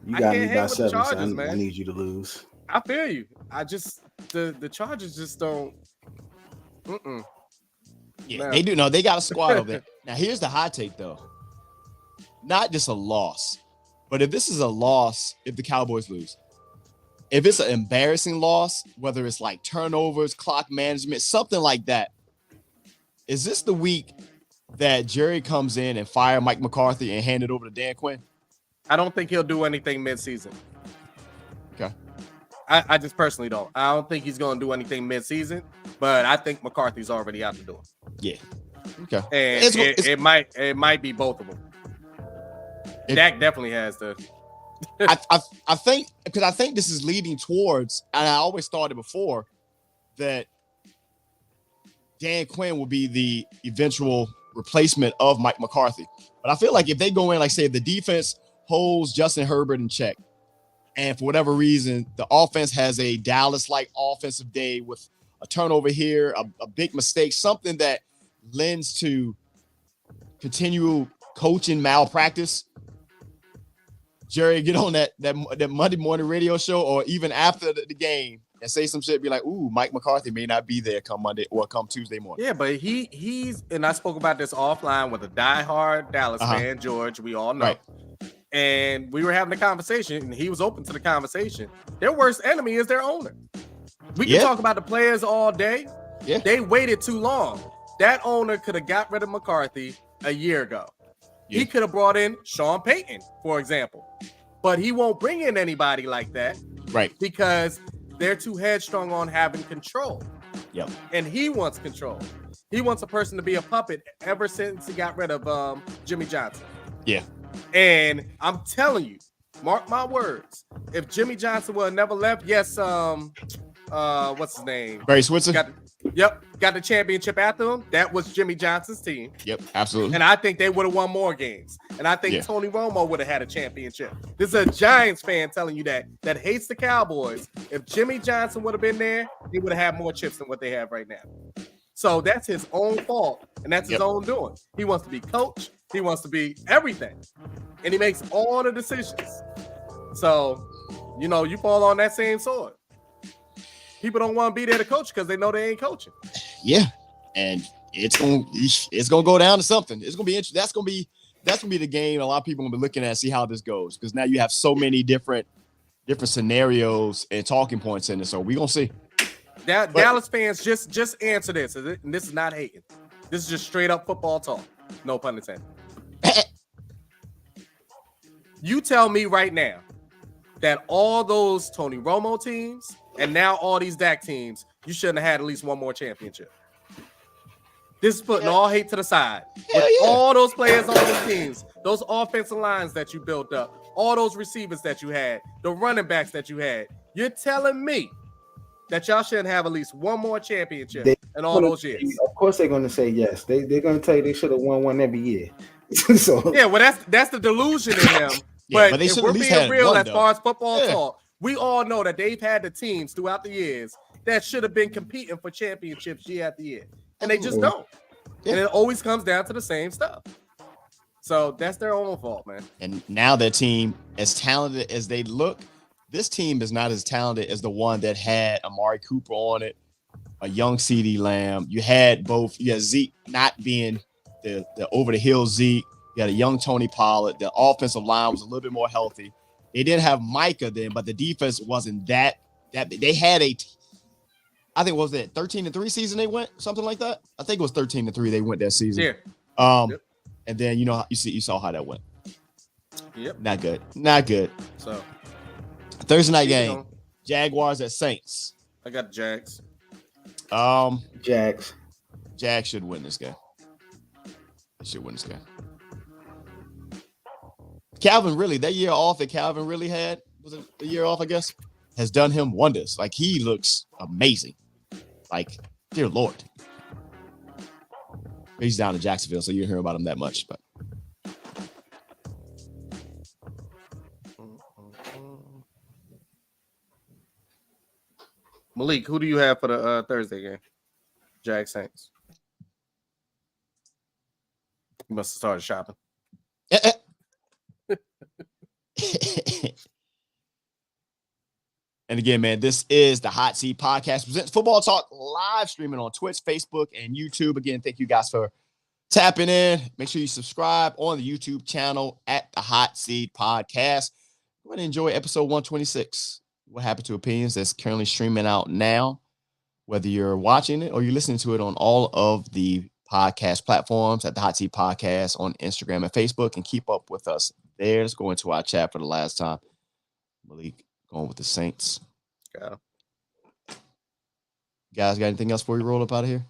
You got me by 7, Chargers, so I need you to lose. I feel you. I just the Chargers just don't. Yeah, they do. No, they got a squad over there. Now, here's the hot take, though. Not just a loss, but if this is a loss, if the Cowboys lose, if it's an embarrassing loss, whether it's like turnovers, clock management, something like that, is this the week that Jerry comes in and fire Mike McCarthy and hand it over to Dan Quinn? I don't think he'll do anything mid-season. Okay. I just personally don't. I don't think he's going to do anything mid-season, but I think McCarthy's already out the door. Yeah. Okay. And it might be both of them. Dak definitely has the. I think because I think this is leading towards, and I always thought it before, that Dan Quinn will be the eventual replacement of Mike McCarthy. But I feel like if they go in, like say, if the defense holds Justin Herbert in check, and for whatever reason, the offense has a Dallas-like offensive day with a turnover here, a big mistake, something that lends to continual coaching malpractice. Jerry, get on that Monday morning radio show or even after the game and say some shit, be like, ooh, Mike McCarthy may not be there come Monday or come Tuesday morning. Yeah, but he's, and I spoke about this offline with a diehard Dallas fan, George, we all know. Right. And we were having a conversation, and he was open to the conversation. Their worst enemy is their owner. We can talk about the players all day. Yeah. They waited too long. That owner could have got rid of McCarthy a year ago. Yeah. He could have brought in Sean Payton, for example. But he won't bring in anybody like that. Right. Because they're too headstrong on having control. Yep. And he wants control. He wants a person to be a puppet ever since he got rid of Jimmy Johnson. Yeah. And I'm telling you, mark my words, if Jimmy Johnson would have never left, yes, what's his name? Barry Switzer. Got the championship after him. That was Jimmy Johnson's team. Yep, absolutely. And I think they would have won more games. And I think Tony Romo would have had a championship. This is a Giants fan telling you that hates the Cowboys. If Jimmy Johnson would have been there, he would have had more chips than what they have right now. So that's his own fault, and that's his own doing. He wants to be coach. He wants to be everything, and he makes all the decisions. So, you fall on that same sword. People don't want to be there to coach because they know they ain't coaching. Yeah, and it's gonna go down to something. It's gonna be interesting. That's gonna be the game. A lot of people gonna be looking at, see how this goes, because now you have so many different scenarios and talking points in it. So we gonna see. Dallas fans, just answer this, and this is not hating. This is just straight up football talk. No pun intended. You tell me right now that all those Tony Romo teams and now all these Dak teams, you shouldn't have had at least one more championship. This is putting all hate to the side. With all those players on those teams, those offensive lines that you built up, all those receivers that you had, the running backs that you had, you're telling me that y'all shouldn't have at least one more championship in all those years? Of course they're going to say yes. They're going to tell you they should have won one every year. So yeah, well that's the delusion in them. But if we're being real as far as football talk, we all know that they've had the teams throughout the years that should have been competing for championships year after year. and they just don't. Yeah. And it always comes down to the same stuff. So that's their own fault, man. And now their team, as talented as they look, this team is not as talented as the one that had Amari Cooper on it, a young CeeDee Lamb. You had both. You had Zeke not being the over-the-hill Zeke. You had a young Tony Pollard. The offensive line was a little bit more healthy. They didn't have Micah then, but the defense wasn't that they had I think, what was it 13-3 season they went, something like that? I think it was 13-3 they went that season. Yeah. Yep. And then you saw how that went. Yep. Not good. So Thursday night game, Jaguars at Saints. I got Jags. Jags should win this game. They should win this game. Calvin really, that year off that Calvin really had, was it the year off, I guess, has done him wonders. Like, he looks amazing. Like, dear Lord. He's down in Jacksonville, so you don't hear about him that much. But Malik, who do you have for the Thursday game? Jags Saints. You must have started shopping. And again, man, this is the Hot Seat Podcast. Presents Football Talk, live streaming on Twitch, Facebook, and YouTube. Again, thank you guys for tapping in. Make sure you subscribe on the YouTube channel at the Hot Seat Podcast. Go ahead and enjoy episode 126. What Happened to Opinions? That's currently streaming out now. Whether you're watching it or you're listening to it on all of the podcast platforms at the Hot Seat Podcast on Instagram and Facebook, and keep up with us there. Let's go into our chat for the last time. Malik going with the Saints. Got him. Guys, got anything else before we roll up out of here?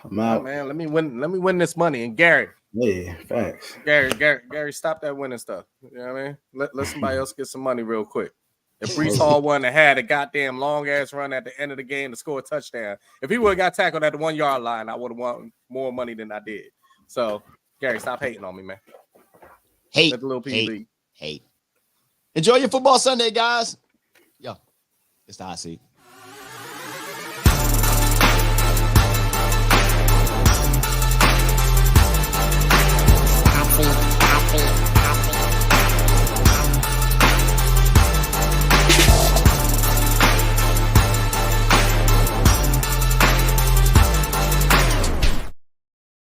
I'm out. Oh, man, let me win this money. And Gary. Yeah, facts. Gary, stop that winning stuff. You know what I mean? Let somebody else get some money real quick. If Brees Hall won and had a goddamn long ass run at the end of the game to score a touchdown, if he would have got tackled at the 1 yard line, I would have won more money than I did. So, Gary, stop hating on me, man. Hate. Enjoy your football Sunday, guys. Yo, it's the Hot Seat.